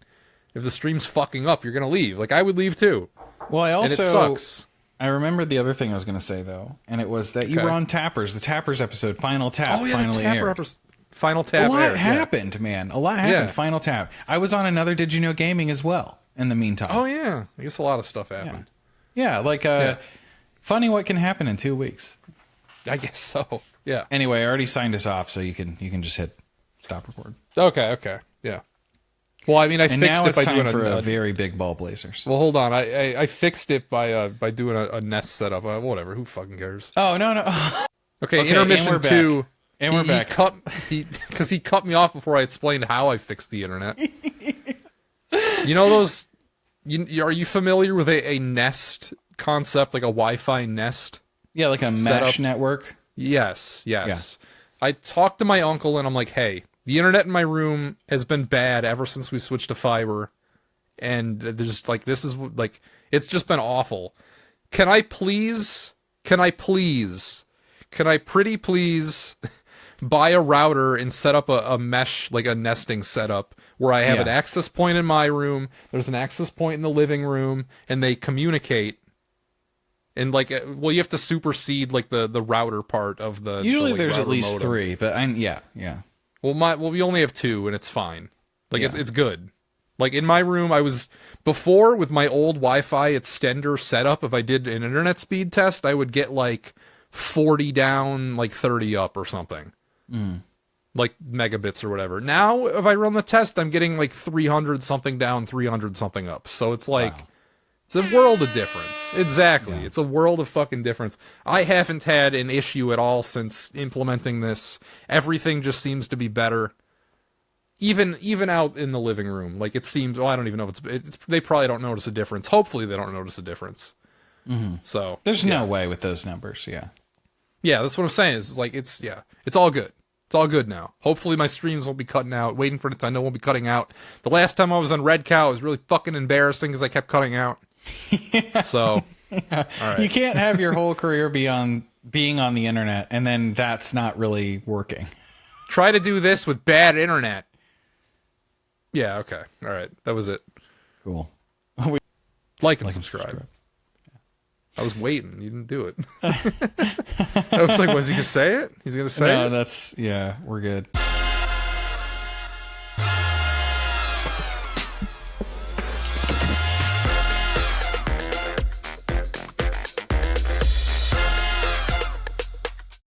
Speaker 2: If the stream's fucking up, you're gonna leave. Like I would leave too,
Speaker 1: Well, I
Speaker 2: and
Speaker 1: also
Speaker 2: it sucks.
Speaker 1: I remember the other thing I was going to say though, and it was that you
Speaker 2: Okay.
Speaker 1: were on Tappers. The Tappers episode, Final Tap,
Speaker 2: Oh yeah,
Speaker 1: finally
Speaker 2: the
Speaker 1: aired.
Speaker 2: Final
Speaker 1: A
Speaker 2: tap.
Speaker 1: lot
Speaker 2: aired, yeah.
Speaker 1: happened, man. A lot happened.
Speaker 2: Yeah.
Speaker 1: Final Tap. I was on another Did You Know Gaming as well in the meantime.
Speaker 2: Oh yeah, I guess a lot of stuff happened.
Speaker 1: Yeah, like funny what can happen in 2 weeks.
Speaker 2: I guess so. Yeah.
Speaker 1: Anyway, I already signed us off, so you can just hit stop record.
Speaker 2: Okay. Yeah. Well, I mean, I
Speaker 1: And
Speaker 2: fixed
Speaker 1: now
Speaker 2: it
Speaker 1: it's
Speaker 2: by
Speaker 1: time
Speaker 2: doing
Speaker 1: for
Speaker 2: a
Speaker 1: a very big ball blazers.
Speaker 2: Well, hold on. I fixed it by doing a Nest setup. Whatever. Who fucking cares?
Speaker 1: Oh no.
Speaker 2: Okay,
Speaker 1: Okay,
Speaker 2: intermission
Speaker 1: and we're back.
Speaker 2: 2.
Speaker 1: And we're back.
Speaker 2: Because he cut me off before I explained how I fixed the internet. You know those? Are you familiar with a Nest concept, like a Wi-Fi Nest?
Speaker 1: Yeah, like a
Speaker 2: Setup.
Speaker 1: mesh network.
Speaker 2: Yes. I talked to my uncle and I'm like, hey, the internet in my room has been bad ever since we switched to fiber. And there's like, this is like, it's just been awful. Can I pretty please buy a router and set up a mesh, like a nesting setup where I have an
Speaker 1: Yeah.
Speaker 2: access point in my room, there's an access point in the living room, and they communicate. And like, well, you have to supersede like the router part of the.
Speaker 1: Usually
Speaker 2: like,
Speaker 1: there's at
Speaker 2: router
Speaker 1: least
Speaker 2: modem.
Speaker 1: 3, but yeah.
Speaker 2: Well, we only have 2, and it's fine. Like
Speaker 1: Yeah.
Speaker 2: it's good. Like in my room, I was before with my old Wi-Fi extender setup. If I did an internet speed test, I would get like 40 down, like 30 up or something, like megabits or whatever. Now, if I run the test, I'm getting like 300 something down, 300 something up. So it's like,
Speaker 1: Wow.
Speaker 2: It's a world of difference. Exactly.
Speaker 1: Yeah.
Speaker 2: It's a world of fucking difference. I haven't had an issue at all since implementing this. Everything just seems to be better. Even out in the living room, like it seems. Well, I don't even know if it's. They probably don't notice a difference. Hopefully, they don't notice a difference. So
Speaker 1: There's no way with those numbers. Yeah.
Speaker 2: yeah, that's what I'm saying. Is like it's all good. It's all good now. Hopefully, my streams won't be cutting out. Waiting for it. I know won't be cutting out. The last time I was on Red Cow, it was really fucking embarrassing because I kept cutting out. So, all right.
Speaker 1: You can't have your whole career being on the internet and then that's not really working.
Speaker 2: Try to do this with bad internet. Yeah, okay. All right. That was it.
Speaker 1: Cool.
Speaker 2: Like and subscribe. I was waiting. You didn't do it. I was like, was he going to say it? He's going to say
Speaker 1: No,
Speaker 2: it?
Speaker 1: we're good.